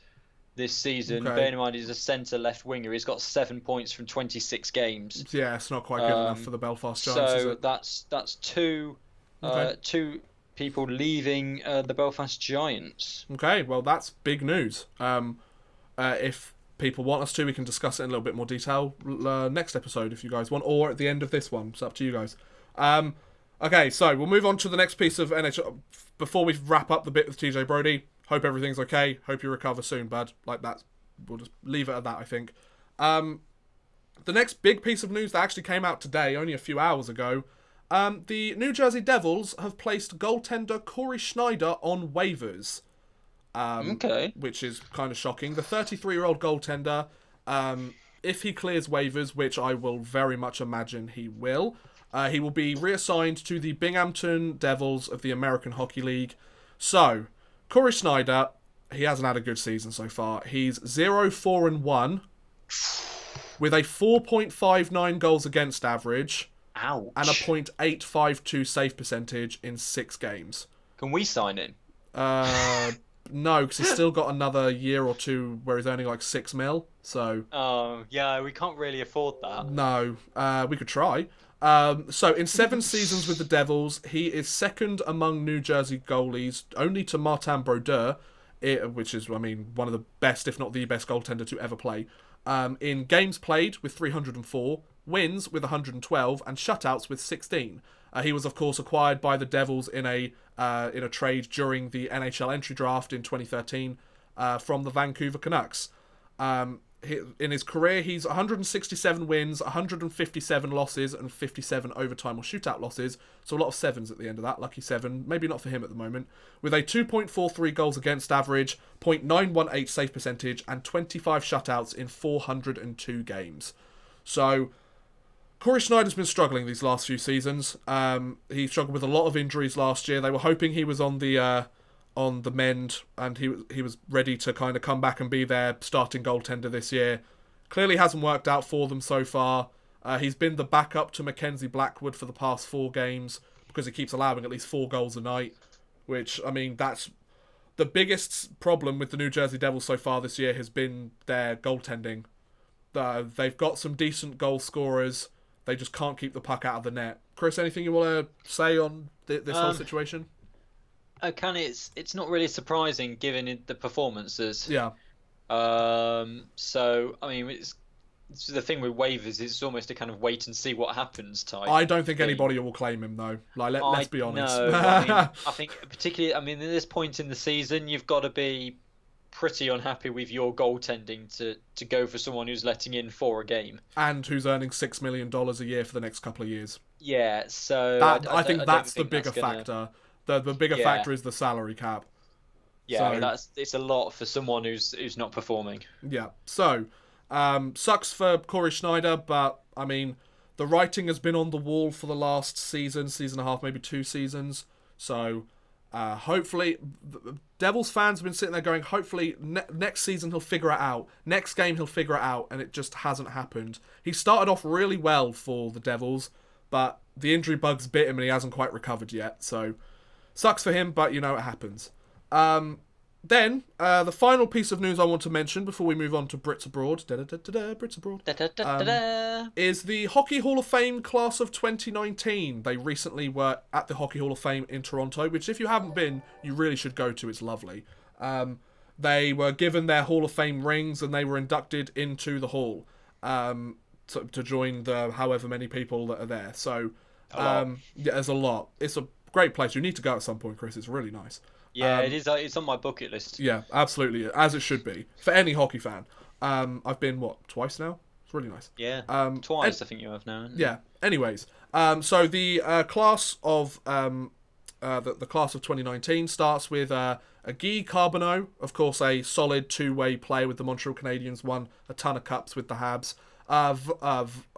season. okay. Bearing in mind he's a centre left winger. He's got 7 points from 26 games. Yeah, it's not quite good enough for the Belfast Giants, is So it? that's two Okay. two people leaving the Belfast Giants. Okay, well, that's big news. If people want us to, we can discuss it in a little bit more detail next episode if you guys want, or at the end of this one. It's up to you guys. Okay, so we'll move on to the next piece of NHL. Before we wrap up the bit with TJ Brody, hope everything's okay. Hope you recover soon, bud. Like that, we'll just leave it at that, I think. The next big piece of news that actually came out today, only a few hours ago, the New Jersey Devils have placed goaltender Corey Schneider on waivers, Okay. which is kind of shocking. The 33-year-old goaltender, if he clears waivers, which I will very much imagine he will be reassigned to the Binghamton Devils of the American Hockey League. So, Corey Schneider, he hasn't had a good season so far. He's 0-4-1 with a 4.59 goals against average Ouch. and a .852 save percentage in 6 games. Can we sign him? No, because he's still got another year or two where he's earning like 6 mil. So Oh, yeah, we can't really afford that. no, we could try. So in 7 seasons with the Devils, he is second among New Jersey goalies, only to Martin Brodeur, which is, I mean, one of the best, if not the best goaltender to ever play. In games played with 304, wins with 112, and shutouts with 16. He was, of course, acquired by the Devils in a trade during the NHL entry draft in 2013 from the Vancouver Canucks. In his career, he's 167 wins, 157 losses, and 57 overtime or shootout losses. So a lot of 7s at the end of that. Lucky 7. Maybe not for him at the moment. With a 2.43 goals against average, .918 save percentage, and 25 shutouts in 402 games. So Corey Schneider's been struggling these last few seasons. He struggled with a lot of injuries last year. They were hoping he was on the mend, and he was ready to kind of come back and be their starting goaltender this year. Clearly hasn't worked out for them so far. He's been the backup to Mackenzie Blackwood for the past 4 games because he keeps allowing at least 4 goals a night, which, I mean, that's the biggest problem with the New Jersey Devils so far this year has been their goaltending. They've got some decent goal scorers. they just can't keep the puck out of the net. Chris, anything you want to say on this whole situation? It's not really surprising given the performances. Yeah. So I mean, it's the thing with waivers. It's almost a kind of wait and see what happens type. I don't think thing. anybody will claim him though. Like, let's be honest. No, I think particularly. I mean, at this point in the season, you've got to be pretty unhappy with your goaltending to go for someone who's letting in 4 a game and who's earning $6 million a year for the next couple of years. Yeah, so I think that's the bigger factor. The bigger factor is the salary cap. Yeah, so, I mean, it's a lot for someone who's not performing. Yeah, so sucks for Corey Schneider, but I mean the writing has been on the wall for the last season and a half, maybe 2 seasons. So hopefully, Devils fans have been sitting there going, hopefully next season he'll figure it out. Next game he'll figure it out, and it just hasn't happened. He started off really well for the Devils, but the injury bugs bit him and he hasn't quite recovered yet. So sucks for him, but it happens. Then, the final piece of news I want to mention before we move on to Brits Abroad, Brits Abroad, is the Hockey Hall of Fame class of 2019. They recently were at the Hockey Hall of Fame in Toronto, which if you haven't been, you really should go to. It's lovely. They were given their Hall of Fame rings and they were inducted into the hall to join the however many people that are there. So, yeah, there's a lot. It's a great place. You need to go at some point, Chris. It's really nice. Yeah, it is. It's on my bucket list. Yeah, absolutely, as it should be for any hockey fan. I've been twice now. It's really nice. Yeah, twice I think you have now. Yeah. Anyways, so the class of the class of 2019 starts with Guy Carbonneau, of course, a solid 2-way player with the Montreal Canadiens, won a ton of cups with the Habs.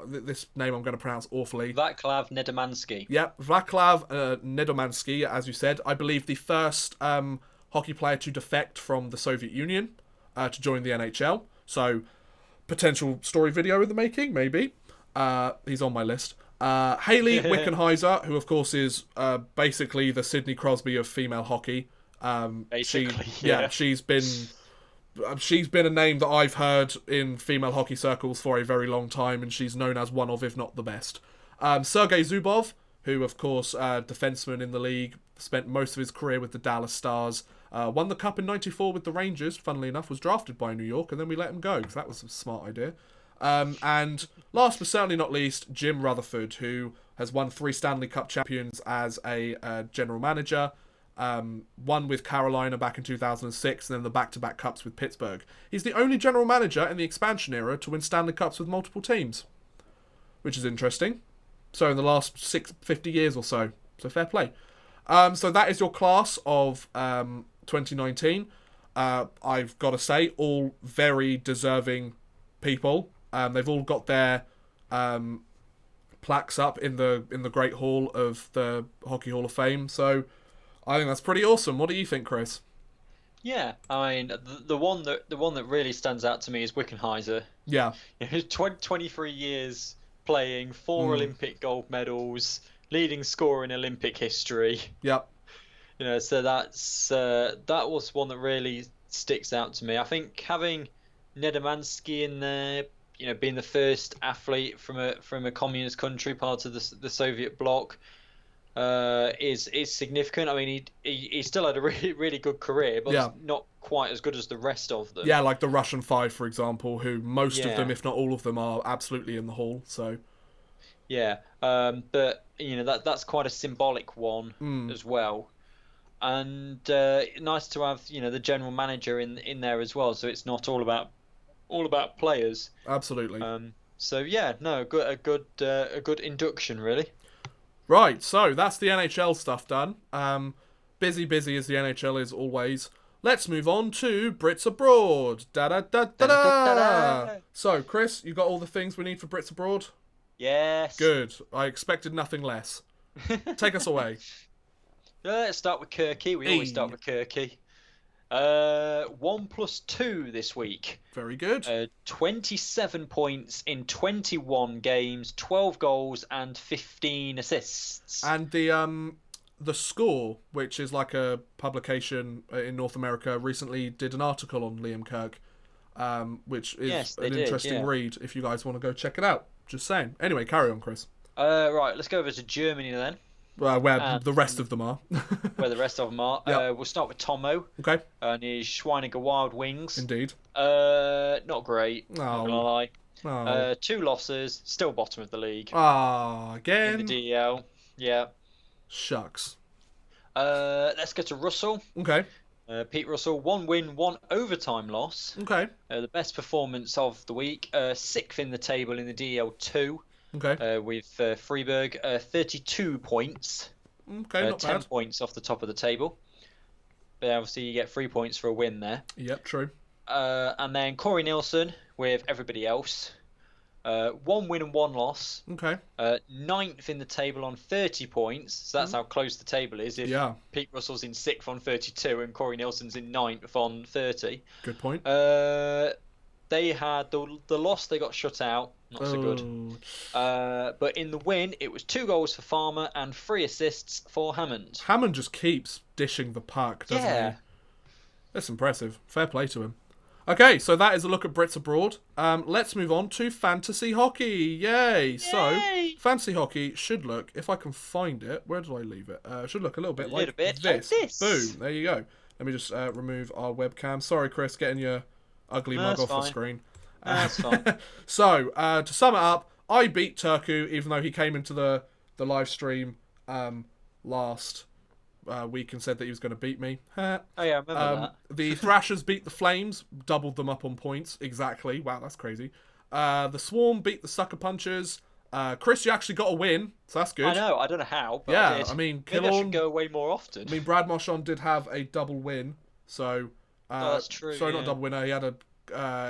This name I'm going to pronounce awfully. Vaclav Nedomansky. Yep, Vaclav Nedomansky, as you said. I believe the first hockey player to defect from the Soviet Union to join the NHL. So, potential story video in the making, maybe. He's on my list. Haley Wickenheiser, who of course is basically the Sidney Crosby of female hockey. Basically, She's been a name that I've heard in female hockey circles for a very long time, and she's known as one of, if not the best. Sergei Zubov, who, of course, defenseman in the league, spent most of his career with the Dallas Stars, won the Cup in '94 with the Rangers, funnily enough, was drafted by New York, and then we let him go, because that was a smart idea. And last but certainly not least, Jim Rutherford, who has won 3 Stanley Cup champions as a general manager, one with Carolina back in 2006, and then the back-to-back cups with Pittsburgh. He's the only general manager in the expansion era to win Stanley Cups with multiple teams, which is interesting. So in the last 50 years or so. So fair play. So that is your class of 2019. I've got to say, all very deserving people. They've all got their plaques up in the Great Hall of the Hockey Hall of Fame. So I think that's pretty awesome. What do you think, Chris? Yeah, I mean, the one that really stands out to me is Wickenheiser. Yeah. 23 years playing, 4 Olympic gold medals, leading scorer in Olympic history. Yep. So that was one that really sticks out to me. I think having Nedomansky in there, being the first athlete from a communist country, part of the Soviet bloc, is significant. I mean, he still had a really, really good career, but not quite as good as the rest of them. Yeah, like the Russian Five, for example, who most of them, if not all of them, are absolutely in the hall. So yeah, but that's quite a symbolic one as well, and nice to have the general manager in there as well. So it's not all about players. Absolutely. So yeah, no, a good induction really. Right, so that's the NHL stuff done. Busy as the NHL is always. Let's move on to Brits Abroad. Da-da-da-da-da! So, Chris, you got all the things we need for Brits Abroad? Yes. Good. I expected nothing less. Take us away. Let's start with Kirky. We always start with Kirky. 1+2 this week. Very good. 27 points in 21 games, 12 goals and 15 assists. And the Score, which is like a publication in North America, recently did an article on Liam Kirk, which is interesting read if you guys want to go check it out. Just saying. Anyway, carry on, Chris. Right, let's go over to Germany then, Where and the rest of them are. where the rest of them are. Yeah. We'll start with Tomo Okay. and his Schweinige Wild Wings. Indeed. Not great. Not gonna Oh. lie. Oh. 2 losses, still bottom of the league Ah, in again. the DEL. Yeah. Shucks. Let's go to Russell. Okay. Pete Russell, 1 win, 1 overtime loss. Okay. The best performance of the week. 6th in the table in the DEL2. Okay. With Freiburg, 32 points. Okay, not 10 bad. points off the top of the table. But obviously you get 3 points for a win there. Yep, true. And then Corey Nielsen with everybody else. 1 win and 1 loss. Okay. 9th in the table on 30 points. So that's how close the table is. If Yeah. Pete Russell's in 6th on 32 and Corey Nielsen's in 9th on 30. Good point. They had the loss, they got shut out. Not so good. But in the win, it was 2 goals for Farmer and 3 assists for Hammond. Hammond just keeps dishing the puck, doesn't Yeah. he? That's impressive. Fair play to him. Okay, so that is a look at Brits abroad. Let's move on to fantasy hockey. Yay! So, fantasy hockey should look, if I can find it, where did I leave it? Should look a little bit like this. like this. Boom, there you go. Let me just remove our webcam. Sorry, Chris, getting your ugly mug off the screen. That's fine. So, to sum it up, I beat Turku, even though he came into the live stream last week and said that he was going to beat me. Oh yeah, I remember that. The Thrashers beat the Flames, doubled them up on points. Exactly. Wow, that's crazy. The Swarm beat the Sucker Punchers. Chris, you actually got a win, so that's good. I know. I don't know how, but Yeah, I did. I mean, Maybe I should go away more often. I mean, Brad Marchand did have a double win, so... that's true. Sorry, not double winner. He had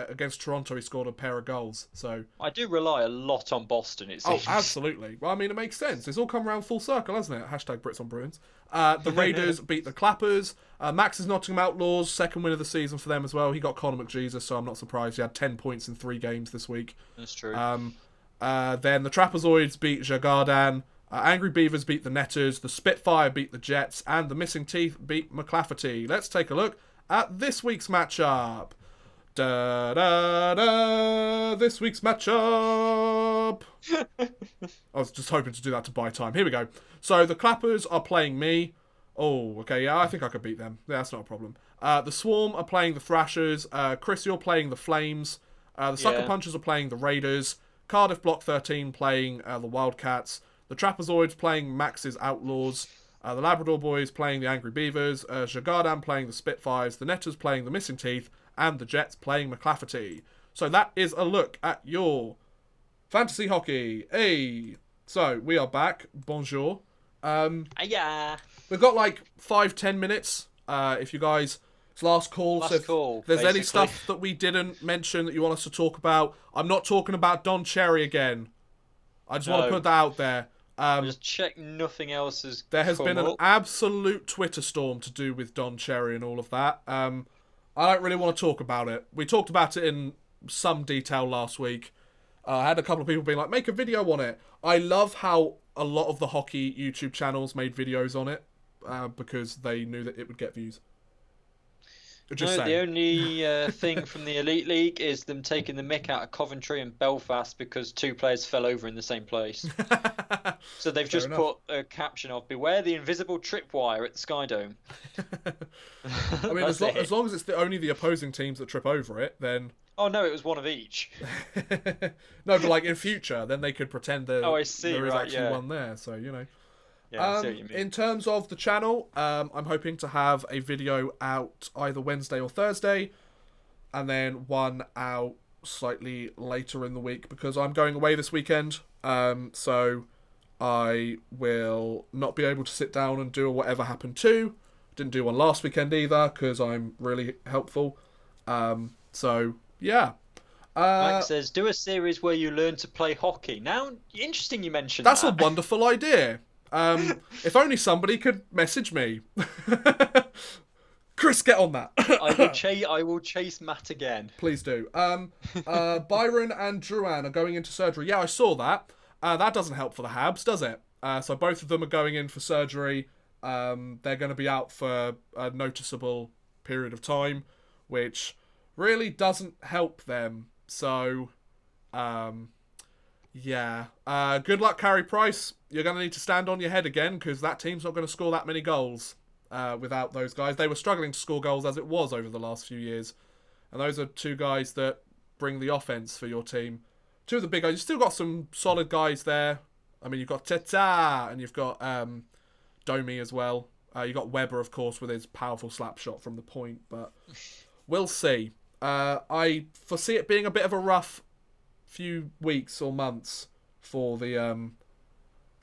against Toronto, he scored a pair of goals. So I do rely a lot on Boston, it seems. Oh, absolutely. Well, I mean, it makes sense. It's all come around full circle, hasn't it? Hashtag Brits on Bruins. The Raiders beat the Clappers. Max's Nottingham Outlaws, 2nd win of the season for them as well. He got Conor McJesus, so I'm not surprised. He had 10 points in 3 games this week. That's true. Then the Trapezoids beat Jagardan. Angry Beavers beat the Netters. The Spitfire beat the Jets. And the Missing Teeth beat McLafferty. Let's take a look at this week's matchup. Da da da! This week's matchup. I was just hoping to do that to buy time. Here we go. So the Clappers are playing me. Oh, okay, yeah, I think I could beat them. Yeah, that's not a problem. The Swarm are playing the Thrashers. Chris, you're playing the Flames. The Sucker Punchers are playing the Raiders. Cardiff Block 13 playing the Wildcats. The Trapezoids playing Max's Outlaws. The Labrador Boys playing the Angry Beavers. Jagardan playing the Spitfires. The Netters playing the Missing Teeth. And the Jets playing McLafferty. So that is a look at your fantasy hockey. Hey, so we are back. Bonjour. Yeah. We've got like 5-10 minutes. If you guys, it's last call. Last so if call, there's any basically. stuff that we didn't mention that you want us to talk about, I'm not talking about Don Cherry again. I just want to put that out there. Just check nothing else has There has come been an up. absolute Twitter storm to do with Don Cherry and all of that. I don't really want to talk about it. We talked about it in some detail last week. I had a couple of people being like, make a video on it. I love how a lot of the hockey YouTube channels made videos on it because they knew that it would get views. Just saying. The only thing from the Elite League is them taking the mick out of Coventry and Belfast because 2 players fell over in the same place. So they've just put a caption of "Beware the invisible tripwire at the Sky Dome." I mean, as long as it's only the opposing teams that trip over it, then... Oh no, it was one of each. No, but like in future, then they could pretend that I see, there is right, actually yeah. one there. So, you know. Yeah, I see what you mean. In terms of the channel, I'm hoping to have a video out either Wednesday or Thursday, and then one out slightly later in the week because I'm going away this weekend. So I will not be able to sit down and do a Whatever Happened To. Didn't do one last weekend either because I'm really helpful. So yeah. Mike says, do a series where you learn to play hockey. Now, interesting you mentioned That's that. a wonderful idea. If only somebody could message me. Chris, get on that. I will chase Matt again. Please do. Byron and Druan are going into surgery. Yeah, I saw that. That doesn't help for the Habs, does it? So both of them are going in for surgery. They're going to be out for a noticeable period of time, which really doesn't help them. So, Yeah. Good luck, Carey Price. You're going to need to stand on your head again because that team's not going to score that many goals without those guys. They were struggling to score goals as it was over the last few years. And those are two guys that bring the offense for your team. Two of the big guys. You've still got some solid guys there. I mean, you've got Teta and you've got Domi as well. You've got Weber, of course, with his powerful slap shot from the point. But we'll see. I foresee it being a bit of a rough few weeks or months for the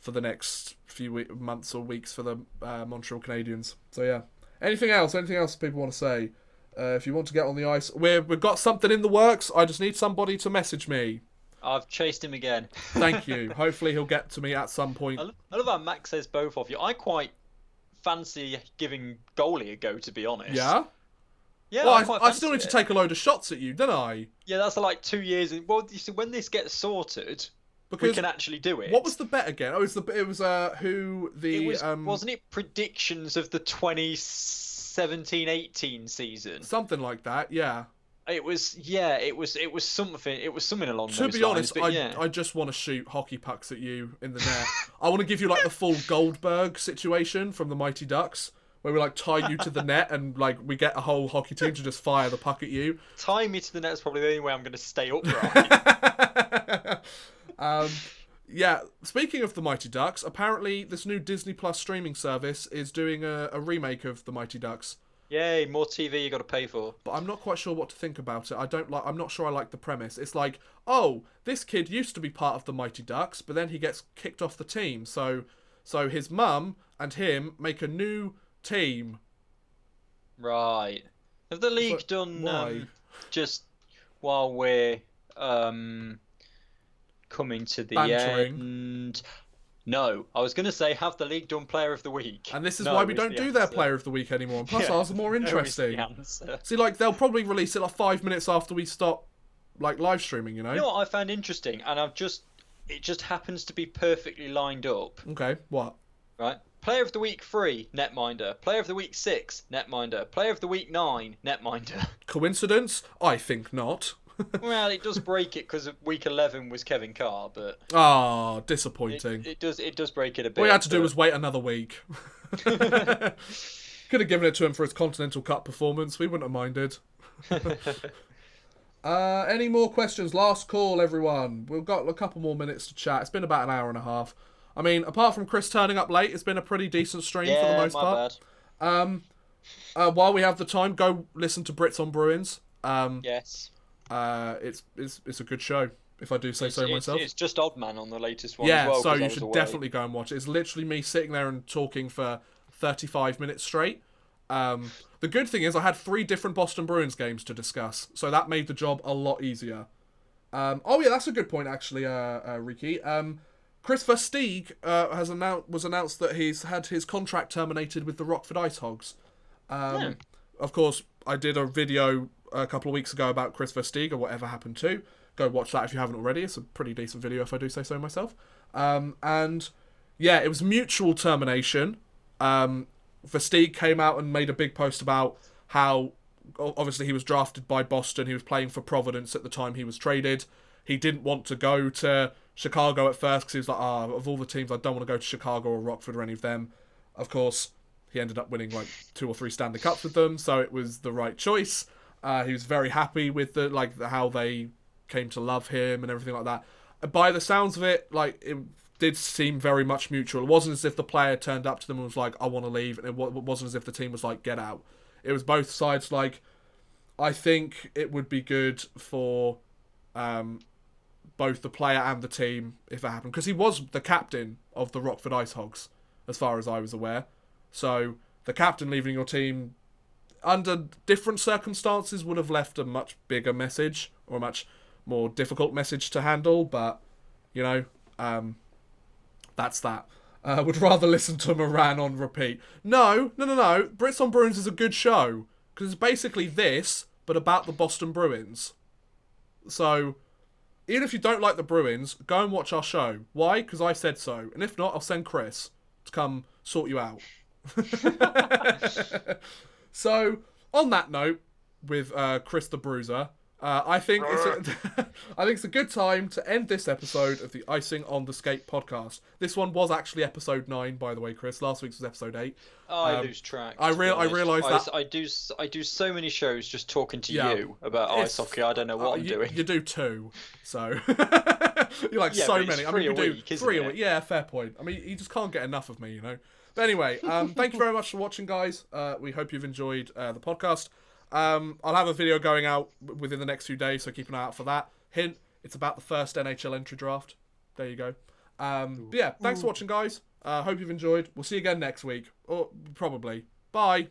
next few months or weeks for the Montreal Canadiens. So yeah. Anything else? Anything else people want to say? If you want to get on the ice, we've got something in the works. I just need somebody to message me. I've chased him again. Thank you. Hopefully he'll get to me at some point. I love how Max says both of you. I quite fancy giving goalie a go, to be honest. Yeah? Yeah, well, I still need to take a load of shots at you, don't I? Yeah, that's like 2 years. Well, you see, when this gets sorted, we can actually do it. What was the bet again? Oh, it was who the... wasn't it predictions of the 2017-18 season? Something like that, yeah. It was something. It was something along those lines. To be honest, yeah. I just want to shoot hockey pucks at you in the net. I want to give you like the full Goldberg situation from the Mighty Ducks, where we like tie you to the net and like we get a whole hockey team to just fire the puck at you. Tying me to the net is probably the only way I'm going to stay upright. Yeah, speaking of the Mighty Ducks, apparently this new Disney Plus streaming service is doing a remake of the Mighty Ducks. Yay, more TV you got to pay for. But I'm not quite sure what to think about it. I'm not sure I like the premise. It's like, oh, this kid used to be part of the Mighty Ducks, but then he gets kicked off the team. So his mum and him make a new team. Right. Have the league done just while we're coming to the end? No, I was going to say, have the league done Player of the Week? And this is why we don't do their Player of the Week anymore. And plus, ours are more interesting. See, like, they'll probably release it like 5 minutes after we stop, like, live streaming, you know? You know what I found interesting? And it just happens to be perfectly lined up. Okay, what? Right. Player of the Week 3, Netminder. Player of the Week 6, Netminder. Player of the Week 9, Netminder. Coincidence? I think not. Well, it does break it because week 11 was Kevin Carr, but disappointing. It does break it a bit. All you had to do was wait another week. Could have given it to him for his Continental Cup performance. We wouldn't have minded. Any more questions? Last call, everyone. We've got a couple more minutes to chat. It's been about an hour and a half. I mean, apart from Chris turning up late, it's been a pretty decent stream for the most part. Bad. While we have the time, go listen to Brits on Bruins. Yes. It's a good show, if I do say so myself. It's just Oddman on the latest one as well. Yeah, so you should definitely go and watch it. It's literally me sitting there and talking for 35 minutes straight. The good thing is I had 3 different Boston Bruins games to discuss, so that made the job a lot easier. That's a good point, actually, Ricky. Chris Versteeg was announced that he's had his contract terminated with the Rockford Ice Hogs. Of course, I did a video a couple of weeks ago about Chris Versteeg or whatever happened to. Go watch that if you haven't already. It's a pretty decent video if I do say so myself. And yeah, it was mutual termination. Versteeg came out and made a big post about how obviously he was drafted by Boston. He was playing for Providence at the time he was traded. He didn't want to go to Chicago at first because he was like, of all the teams, I don't want to go to Chicago or Rockford or any of them. Of course, he ended up winning like 2 or 3 Stanley Cups with them, so it was the right choice. He was very happy with how they came to love him and everything like that. By the sounds of it, like it did seem very much mutual. It wasn't as if the player turned up to them and was like, "I want to leave," and it wasn't as if the team was like, "Get out." It was both sides like, I think it would be good for both the player and the team if it happened, because he was the captain of the Rockford Ice Hogs, as far as I was aware. So the captain leaving your team under different circumstances would have left a much bigger message or a much more difficult message to handle, but you know, that's that. Would rather listen to Moran on repeat. No. Brits on Bruins is a good show because it's basically this, but about the Boston Bruins. So even if you don't like the Bruins, go and watch our show. Why? Because I said so. And if not, I'll send Chris to come sort you out. So, on that note, with Chris the Bruiser, I think I think it's a good time to end this episode of the Icing on the Skate podcast. This one was actually episode 9, by the way, Chris. Last week's was episode 8. I lose track. I realise that I do so many shows just talking to Yeah. you about ice hockey. I don't know what I'm doing. You do 2, so you're like Yeah, so but it's many. I 3 mean, you a do week, isn't 3 a it? week. Yeah, fair point. I mean, you just can't get enough of me, you know. But anyway, thank you very much for watching, guys. We hope you've enjoyed the podcast. I'll have a video going out within the next few days, so keep an eye out for that. Hint, it's about the first NHL entry draft. There you go. But yeah, thanks for watching, guys. Hope you've enjoyed. We'll see you again next week. Or probably. Bye.